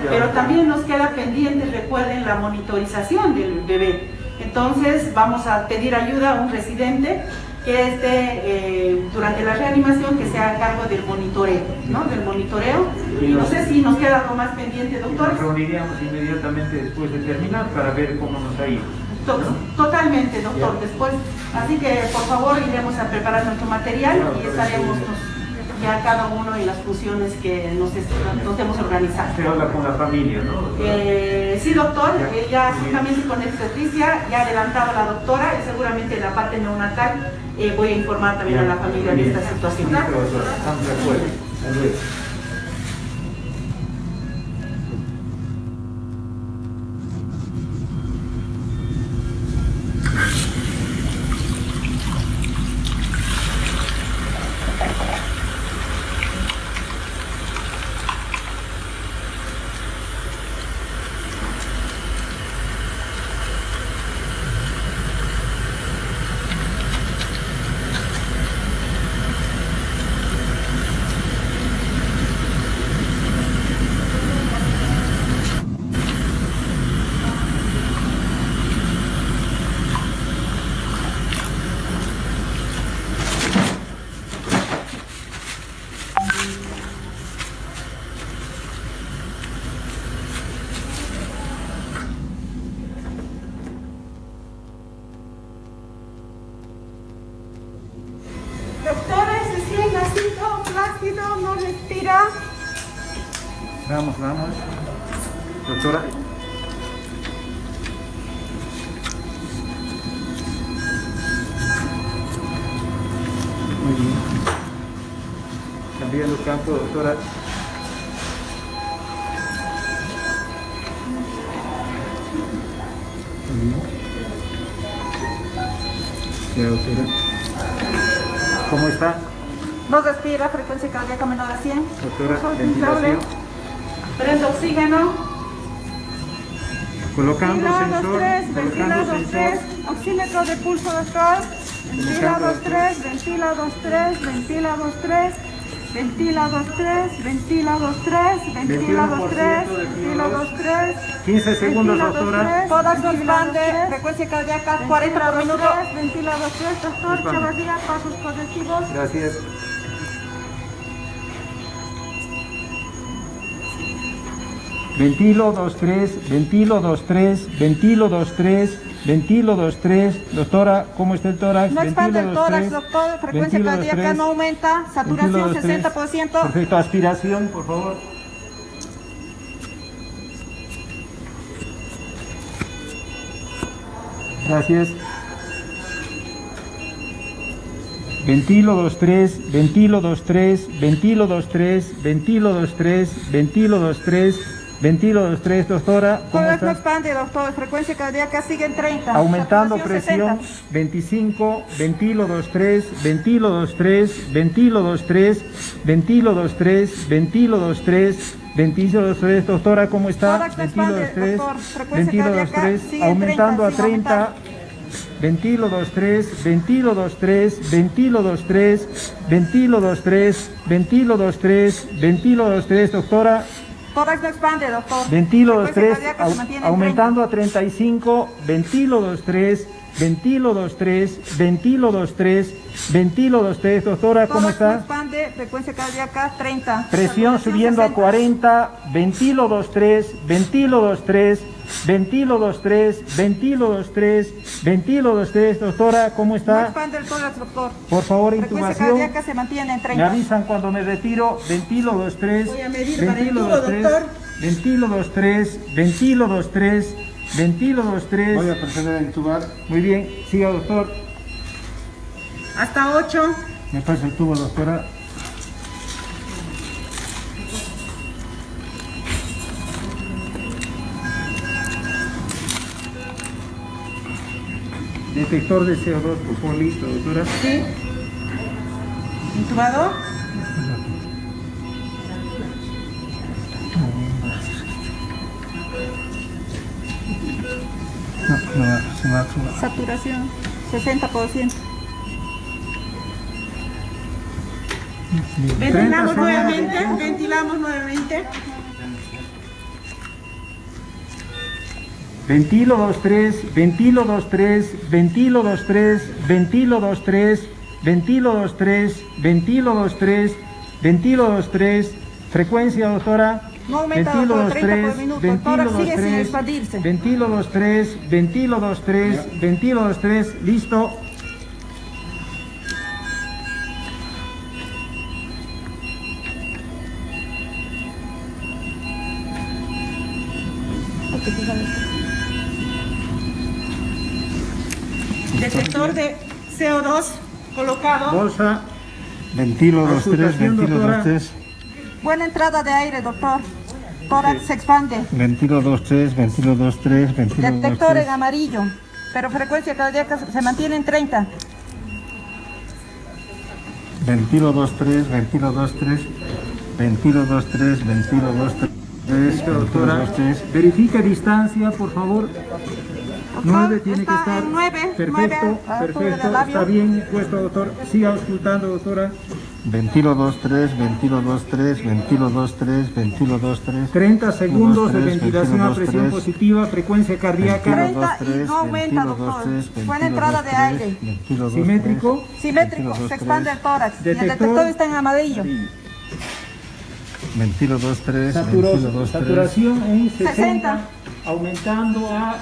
Pero también nos queda pendiente, recuerden, la monitorización del bebé. Entonces vamos a pedir ayuda a un residente que esté durante la reanimación, que se haga cargo del monitoreo, ¿no? Del monitoreo. Y no sé si nos queda algo más pendiente, doctor. Nos reuniríamos inmediatamente después de terminar para ver cómo nos ha ido. Totalmente, doctor. Después, así que por favor iremos a preparar nuestro material y estaremos ya cada uno y las funciones que nos hemos organizado. Se habla con la familia, ¿no? Sí, doctor, ya Muy bien. justamente con obstetricia ya adelantaba la doctora y seguramente en la parte neonatal voy a informar también a la familia de esta situación. Listo, doctora. Estamos de acuerdo. Hasta luego. Doctora, es recién nacido, plácido, no respira. Vamos. Doctora. Muy bien. Cambiando campo, doctora. Muy bien. Ya, doctora. ¿Cómo está, No respira, frecuencia cardíaca menor a 100. doctora? Pulso Ventilación. Prende oxígeno. Colocando sensor. Ventila 2, 3. Oxímetro de pulso, doctor. Ventila 2, 3. Ventila 2, 3. Ventila 2, 3. Ventila 2, 3. Ventila 2, 3. Ventila 2, 3. Ventila 2, 3. 15 segundos, doctora. Tórax no expande, frecuencia cardíaca 40 por minuto. Ventila 2, 3, doctor, Expande. Chavarría, pasos progresivos. Gracias. Ventilo 2-3, ventilo 2-3, ventilo 2-3, ventilo 2-3. Doctora, ¿cómo está el tórax? No expande el Ventilo tórax, 2-3, doctor, frecuencia ventilo cardíaca 2-3, no aumenta, saturación ventilo 2-3. 60%. Perfecto, aspiración, por favor. Gracias. Ventilo 2-3, ventilo 2-3, ventilo 2-3, ventilo 2-3, ventilo 2-3, ventilo 2-3, doctora, ¿cómo Tórax no está? expande, doctor, frecuencia cardíaca sigue en 30. Aumentando saturación presión, 25, ventilo 2-3, ventilo 2-3, ventilo 2-3, ventilo 2-3, ventilo 2-3, ventilo 2-3, doctora, ¿cómo está? Tórax no Ventilo expande, 2-3, doctor, frecuencia ventilo cardíaca 2-3, sigue en aumentando 30, a sigue 30, aumentando. ventilo 2-3, ventilo 2-3, ventilo 2-3, ventilo 2-3, ventilo 2-3, ventilo 2-3, doctora. Tórax no expande, doctor. Ventilo Frecuencia 2-3, cardíaca se mantiene en aumentando a 35, ventilo 2-3, ventilo 2-3, ventilo 2-3, ventilo 2-3, doctora, 30. ¿cómo Tórax no está? expande, frecuencia cardíaca 30. Presión saturación subiendo a 60. 40, ventilo 2-3, ventilo 2-3, ventilo 2-3, ventilo 2-3, ventilo 2-3, doctora, ¿cómo No está? expande el tórax, doctor. Por favor, Frecuencia intubación. cardíaca se mantiene en Me 30. avisan cuando me retiro, ventilo 2-3, Voy a medir para el ventilo tubo, 2-3, doctor. ventilo 2-3, ventilo 2-3, ventilo 2-3. Voy a proceder a intubar. Muy bien, siga, doctor. Hasta 8. Me pasa el tubo, doctora. Detector de CO2, por favor, listo, doctora. Sí. Intubado. No, se va. Saturación 60%. Ventilamos 30 nuevamente. segundos. Ventilamos nuevamente. Ventilo 2-3, ventilo 2-3, ventilo 2-3, ventilo 2-3, ventilo 2-3, ventilo 2-3, ventilo 2-3, frecuencia, doctora. No aumenta, Ventilo doctor, 30 por 2-3, minuto. ventilo Tórax sigue sin 2-3, expandirse. ventilo 2-3, ventilo 2-3, ventilo 2-3, listo. Detector de CO2 colocado. Bolsa. Ventilo 2-3, ventilo 2-3. Buena entrada de aire, doctor. Tórax se expande. Ventilo 2-3, ventilo 2-3, ventilo 2-3. Detector en amarillo, pero frecuencia cardíaca se mantiene en 30. Ventilo 2-3, ventilo 2-3, ventilo 2-3, ventilo 2-3. Doctora, verifique distancia, por favor. 9 tiene que está estar. en 9, Perfecto, 9 a altura perfecto. del labio. Está bien puesto, doctor. Siga auscultando, doctora. Ventilo 2-3, ventilo 2-3, ventilo 2-3, ventilo 2-3. 30 segundos de 2-3, ventilación a ventilo presión 2-3. positiva, frecuencia cardíaca. 30 y no aumenta, doctor. Buena entrada de aire. Simétrico. Simétrico, se expande el tórax. Y el Detector. detector está en amarillo. Ventilo 2-3, ventilo 2-3. Saturación en 60, 60. aumentando a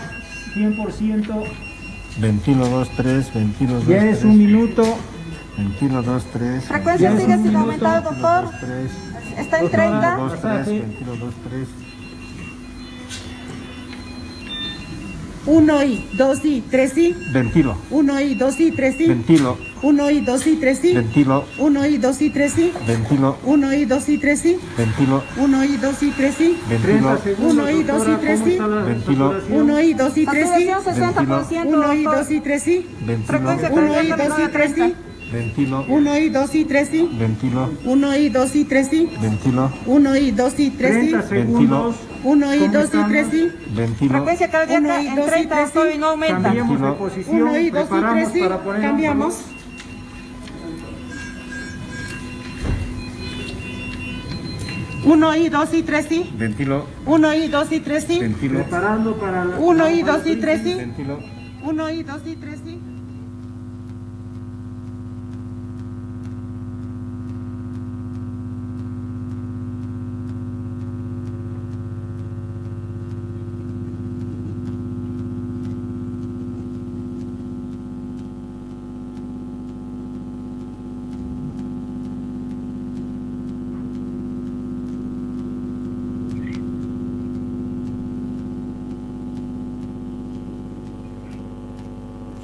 100%. Ventilo 2-3, ventilo 2-3. Ya es un minuto. Ventilo 2-3. Frecuencia Ya es sigue un sin minuto. aumentar, doctor. 2-3. Está en Doctora. 30. 2-3, ventilo 2-3. 1 y 2 y 3 y Ventilo. 1 y 2 y 3 y Ventilo. 1 y 2 y 3 y Ventilo. 1 y 2 y 3 y Ventilo. 1 y 2 y 3 y Ventilo. 1 y 2 y 3 y 30 Ventilo. segundos, 1 y 2 y doctora. 3 ¿Cómo y está la Ventilo. saturación? 1 y 2 y 3 y Saturación 60%, 1 y 2 doctor. y 3 y Ventilo. Frecuencia 1 y cardíaca 2 y 3 y Ventilo. 1 y 2 y 3 y Ventilo. 1 y 2 y 3 y Ventilo. 1 y 2 y 3 y 30 segundos. 1 y ¿Cómo 2 y 3 estamos? y Ventilo. Frecuencia Uno cardíaca y en dos y 30, tres, doctor, y no aumenta. Cambiemos de Ventilo. posición. 1 y 2 y Preparamos 3 para y poner cambiamos 1 y 2 y 3 y Ventilo. 1 y 2 y 3 y Ventilo. Preparando para la. 1 y 2 y 3 y Ventilo. 1 y 2 y 3 y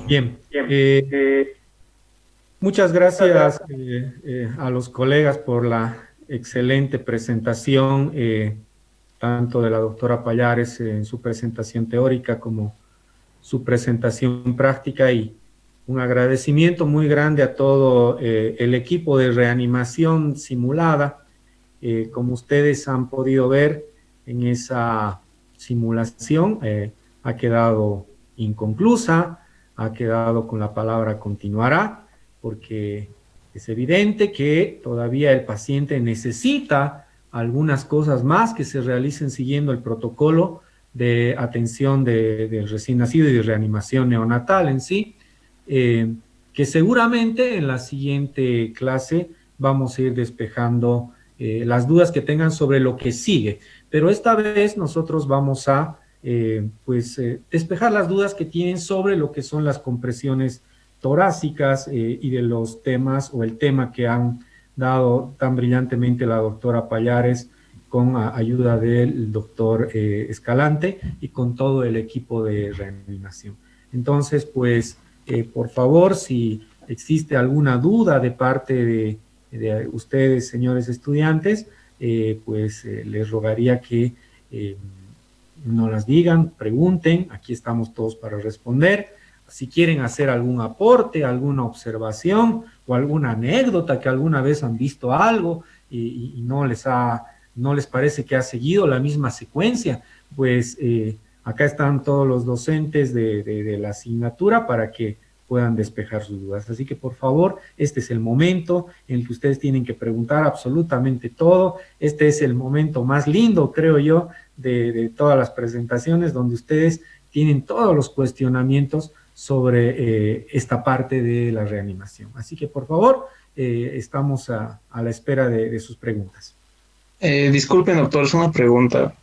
Bien, muchas gracias a los colegas por la excelente presentación, tanto de la doctora Pallares en su presentación teórica como su presentación práctica, y un agradecimiento muy grande a todo el equipo de reanimación simulada. Como ustedes han podido ver en esa simulación, ha quedado inconclusa, ha quedado con la palabra continuará, porque es evidente que todavía el paciente necesita algunas cosas más que se realicen siguiendo el protocolo de atención del recién nacido y de reanimación neonatal en sí, que seguramente en la siguiente clase vamos a ir despejando las dudas que tengan sobre lo que sigue. Pero esta vez nosotros vamos a despejar las dudas que tienen sobre lo que son las compresiones torácicas y de los temas o el tema que han dado tan brillantemente la doctora Pallares con ayuda del doctor Escalante y con todo el equipo de reanimación. Entonces, por favor, si existe alguna duda de parte de ustedes, señores estudiantes, les rogaría que no las digan, pregunten, aquí estamos todos para responder. Si quieren hacer algún aporte, alguna observación o alguna anécdota que alguna vez han visto algo y no les parece que ha seguido la misma secuencia, acá están todos los docentes de la asignatura para que puedan despejar sus dudas. Así que, por favor, este es el momento en el que ustedes tienen que preguntar absolutamente todo. Este es el momento más lindo, creo yo, de todas las presentaciones, donde ustedes tienen todos los cuestionamientos sobre esta parte de la reanimación. Así que, por favor, estamos a la espera de sus preguntas. Disculpen, doctor, es una pregunta.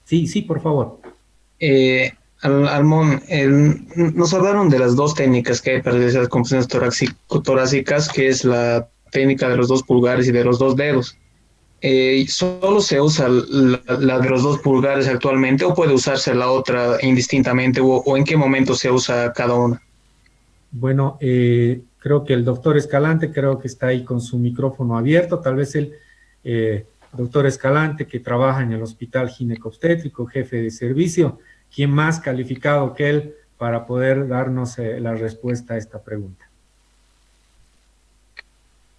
Sí, por favor. Almón, nos hablaron de las dos técnicas que hay para realizar las compresiones torácicas, que es la técnica de los 2 pulgares y de los 2 dedos. ¿solo se usa la de los 2 pulgares actualmente o puede usarse la otra indistintamente o en qué momento se usa cada una? Bueno, creo que el doctor Escalante, creo que está ahí con su micrófono abierto, tal vez el doctor Escalante, que trabaja en el Hospital Ginecobstétrico, jefe de servicio, ¿quién más calificado que él para poder darnos la respuesta a esta pregunta?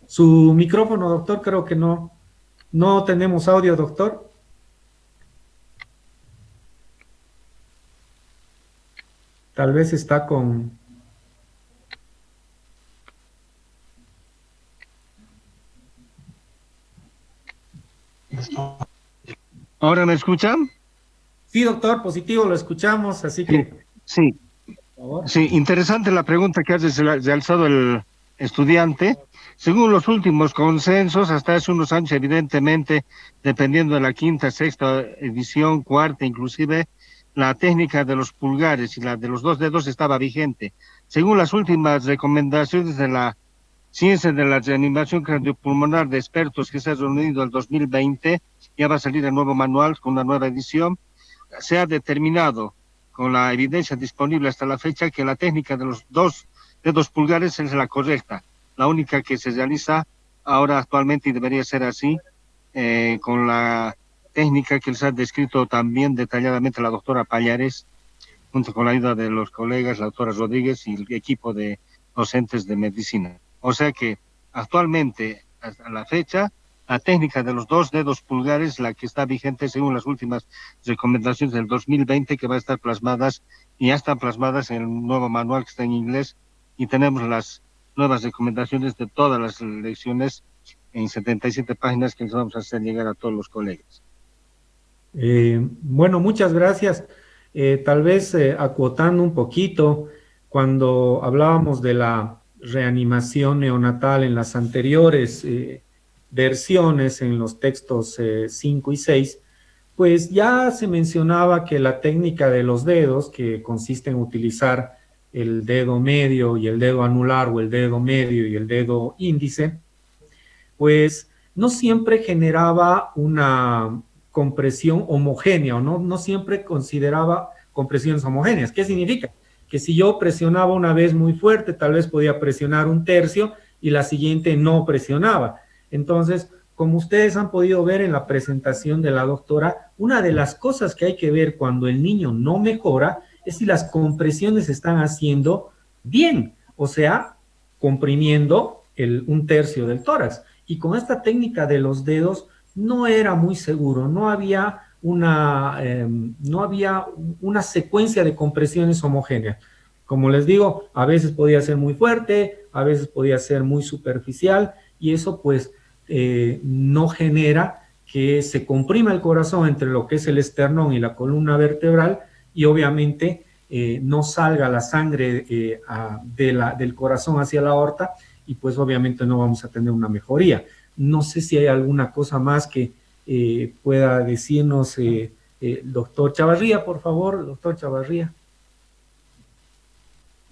Su micrófono, doctor, creo que no tenemos audio, doctor. Tal vez está con... ¿Ahora me escuchan? Sí, doctor, positivo, lo escuchamos, así que... Sí, Por favor. sí, interesante la pregunta que has alzado el estudiante. Según los últimos consensos, hasta hace unos años, evidentemente, dependiendo de la quinta, sexta edición, cuarta, inclusive, la técnica de los pulgares y la de los 2 dedos estaba vigente. Según las últimas recomendaciones de la ciencia de la reanimación cardiopulmonar de expertos que se ha reunido en el 2020, ya va a salir el nuevo manual con una nueva edición, se ha determinado con la evidencia disponible hasta la fecha que la técnica de los 2 dedos pulgares es la correcta, la única que se realiza ahora actualmente y debería ser así, con la técnica que les ha descrito también detalladamente la doctora Pallares, junto con la ayuda de los colegas, la doctora Rodríguez y el equipo de docentes de medicina. O sea que actualmente, hasta la fecha, la técnica de los 2 dedos pulgares, la que está vigente según las últimas recomendaciones del 2020, que va a estar plasmadas, y ya están plasmadas en el nuevo manual que está en inglés, y tenemos las nuevas recomendaciones de todas las lecciones en 77 páginas que les vamos a hacer llegar a todos los colegas. Bueno, muchas gracias. Tal vez acotando un poquito, cuando hablábamos de la reanimación neonatal en las anteriores versiones, en los textos 5 y 6, pues ya se mencionaba que la técnica de los dedos, que consiste en utilizar el dedo medio y el dedo anular, o el dedo medio y el dedo índice, pues no siempre generaba una compresión homogénea, o no siempre consideraba compresiones homogéneas. ¿Qué significa? Que si yo presionaba una vez muy fuerte, tal vez podía presionar un tercio y la siguiente no presionaba. Entonces, como ustedes han podido ver en la presentación de la doctora, una de las cosas que hay que ver cuando el niño no mejora es si las compresiones se están haciendo bien, o sea, comprimiendo un tercio del tórax. Y con esta técnica de los dedos no era muy seguro, no había una secuencia de compresiones homogéneas. Como les digo, a veces podía ser muy fuerte, a veces podía ser muy superficial, y eso pues no genera que se comprima el corazón entre lo que es el esternón y la columna vertebral, y obviamente no salga la sangre del corazón hacia la aorta, y pues obviamente no vamos a tener una mejoría. No sé si hay alguna cosa más que pueda decirnos doctor Chavarría, por favor, doctor Chavarría.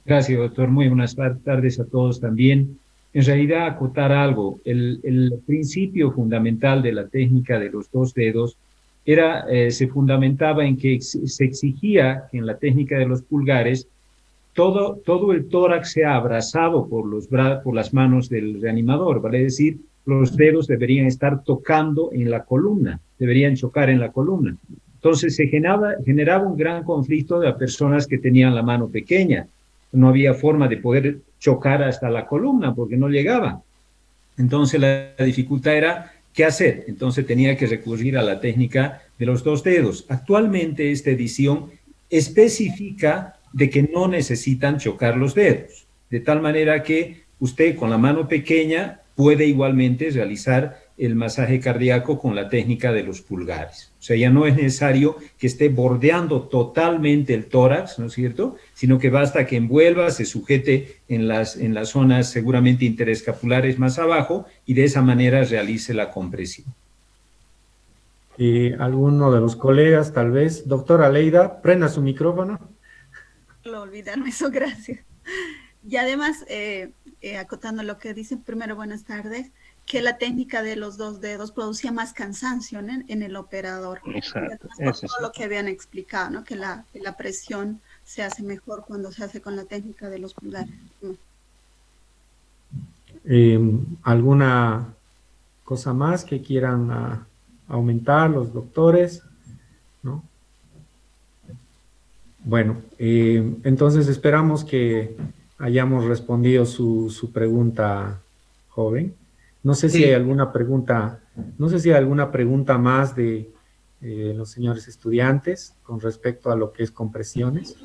Gracias, doctor. Muy buenas tardes a todos también. En realidad, acotar algo. El principio fundamental de la técnica de los 2 dedos se fundamentaba en que se exigía que en la técnica de los pulgares todo el tórax sea abrazado por las manos del reanimador, vale decir, los dedos deberían estar tocando en la columna, deberían chocar en la columna. Entonces se generaba un gran conflicto de las personas que tenían la mano pequeña. No había forma de poder chocar hasta la columna porque no llegaba. Entonces la dificultad era qué hacer. Entonces tenía que recurrir a la técnica de los 2 dedos. Actualmente esta edición especifica de que no necesitan chocar los dedos, de tal manera que usted con la mano pequeña puede igualmente realizar el masaje cardíaco con la técnica de los pulgares. O sea, ya no es necesario que esté bordeando totalmente el tórax, ¿no es cierto?, sino que basta que envuelva, se sujete en las zonas seguramente interescapulares más abajo, y de esa manera realice la compresión. ¿Alguno de los colegas, tal vez? Doctora Leida, prenda su micrófono. No olvidarme eso, gracias. Y además, acotando lo que dicen, primero, buenas tardes. que la técnica de los 2 dedos producía más cansancio, ¿no? En el operador. Exacto. Por todo lo que habían explicado, ¿no? Que la presión se hace mejor cuando se hace con la técnica de los pulgares. ¿Alguna cosa más que quieran aumentar los doctores? ¿No? Bueno, entonces esperamos que hayamos respondido su pregunta, joven. No sé si hay alguna pregunta, más de los señores estudiantes con respecto a lo que es compresiones.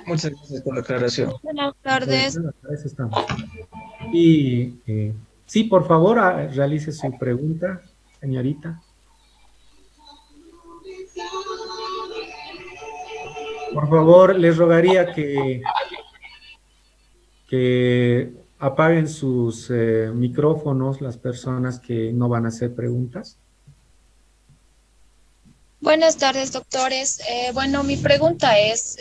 Muchas gracias por la aclaración. Buenas tardes. Para eso estamos. Y sí, por favor, realice su pregunta, señorita. Por favor, les rogaría que apaguen sus micrófonos las personas que no van a hacer preguntas. Buenas tardes, doctores. Bueno, mi pregunta es,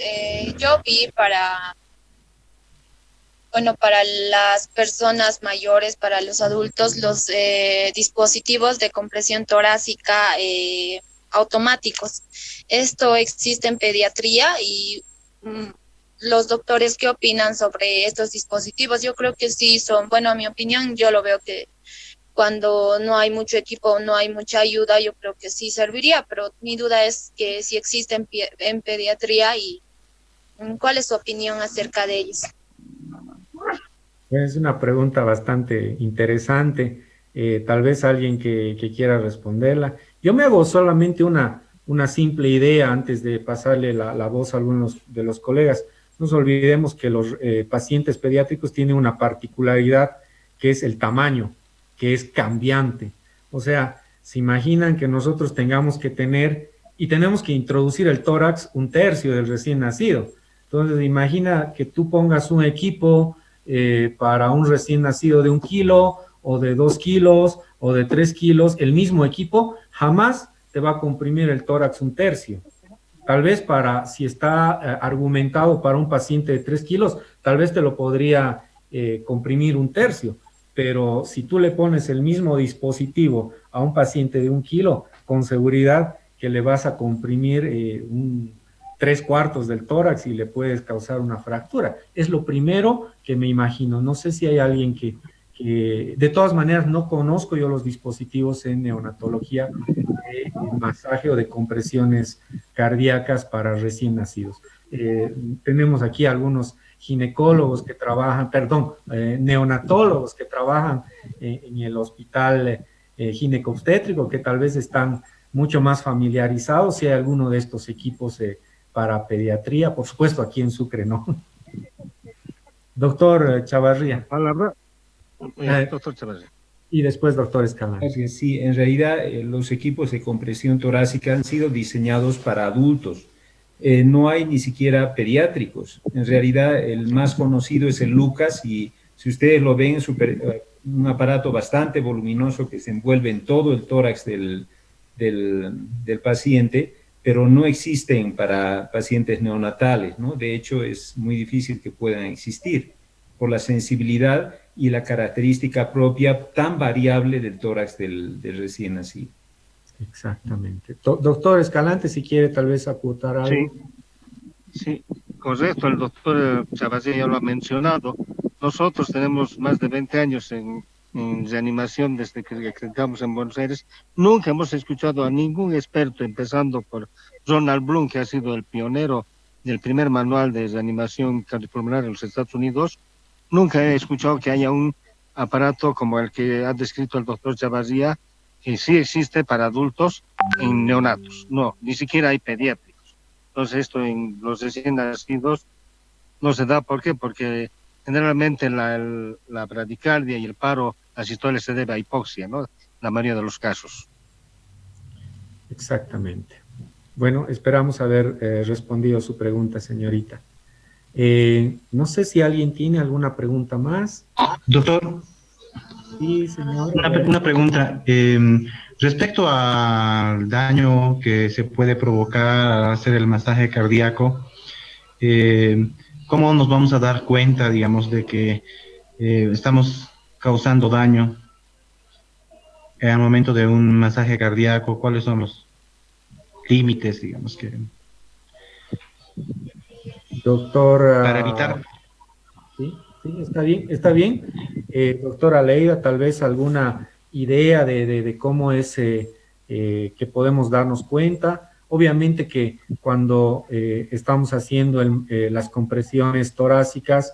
yo vi para las personas mayores, para los adultos, los dispositivos de compresión torácica automáticos. Esto existe en pediatría y los doctores, ¿qué opinan sobre estos dispositivos? Yo creo que sí son, bueno, a mi opinión, yo lo veo que cuando no hay mucho equipo, no hay mucha ayuda, yo creo que sí serviría, pero mi duda es que si existe en pediatría y ¿cuál es su opinión acerca de ellos? Es una pregunta bastante interesante, tal vez alguien que quiera responderla. Yo me hago solamente una simple idea antes de pasarle la voz a algunos de los colegas. No nos olvidemos que los pacientes pediátricos tienen una particularidad que es el tamaño, que es cambiante. O sea, se imaginan que nosotros tengamos que tener y tenemos que introducir el tórax 1/3 del recién nacido. Entonces, imagina que tú pongas un equipo para un recién nacido de 1 kilo o de 2 kilos o de 3 kilos, el mismo equipo jamás te va a comprimir el tórax 1/3. Tal vez si está argumentado para un paciente de 3 kilos, tal vez te lo podría comprimir 1/3, pero si tú le pones el mismo dispositivo a un paciente de 1 kilo, con seguridad que le vas a comprimir 3/4 del tórax y le puedes causar una fractura. Es lo primero que me imagino. No sé si hay alguien que de todas maneras no conozco yo los dispositivos en neonatología de masaje o de compresiones cardíacas para recién nacidos. Tenemos aquí algunos ginecólogos que trabajan, neonatólogos que trabajan en el hospital ginecobstétrico, que tal vez están mucho más familiarizados si hay alguno de estos equipos para pediatría, por supuesto aquí en Sucre, ¿no? Doctor Chavarría. Palabra. Doctor Chavarría. Y después doctor Escalante. Sí, en realidad los equipos de compresión torácica han sido diseñados para adultos. No hay ni siquiera pediátricos. En realidad el más conocido es el Lucas y si ustedes lo ven, es un aparato bastante voluminoso que se envuelve en todo el tórax del paciente, pero no existen para pacientes neonatales, ¿no? De hecho, es muy difícil que puedan existir por la sensibilidad y la característica propia tan variable del tórax del recién nacido. Exactamente. Doctor Escalante, si quiere tal vez acotar algo. Sí, correcto, el doctor Chavarría ya lo ha mencionado. Nosotros tenemos más de 20 años en reanimación desde que acreditamos en Buenos Aires. Nunca hemos escuchado a ningún experto, empezando por Ronald Bloom, que ha sido el pionero del primer manual de reanimación cardiopulmonar en los Estados Unidos. Nunca he escuchado que haya un aparato como el que ha descrito el doctor Chavarría, que sí existe para adultos en neonatos. No, ni siquiera hay pediátricos. Entonces esto en los recién nacidos no se da. ¿Por qué? Porque generalmente la bradicardia y el paro asistole se debe a hipoxia, ¿no? La mayoría de los casos. Exactamente. Bueno, esperamos haber respondido su pregunta, señorita. No sé si alguien tiene alguna pregunta más. Doctor. Sí, señor. Una pregunta. Respecto al daño que se puede provocar al hacer el masaje cardíaco, ¿cómo nos vamos a dar cuenta, digamos, de que estamos causando daño? al momento de un masaje cardíaco? ¿Cuáles son los límites, digamos, que Doctor, para evitar? sí, está bien, está bien. Doctora Leida, tal vez alguna idea de cómo es que podemos darnos cuenta. Obviamente que cuando estamos haciendo las compresiones torácicas,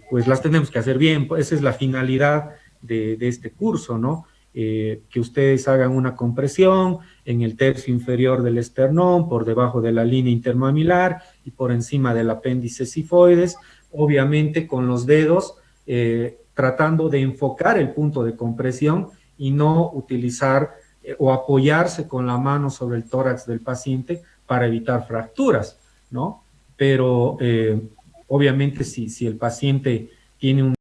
pues las tenemos que hacer bien, pues esa es la finalidad de este curso, ¿no? Que ustedes hagan una compresión en el tercio inferior del esternón, por debajo de la línea intermamilar y por encima del apéndice cifoides, obviamente con los dedos, tratando de enfocar el punto de compresión y no utilizar o apoyarse con la mano sobre el tórax del paciente para evitar fracturas, ¿no? Pero obviamente si el paciente tiene un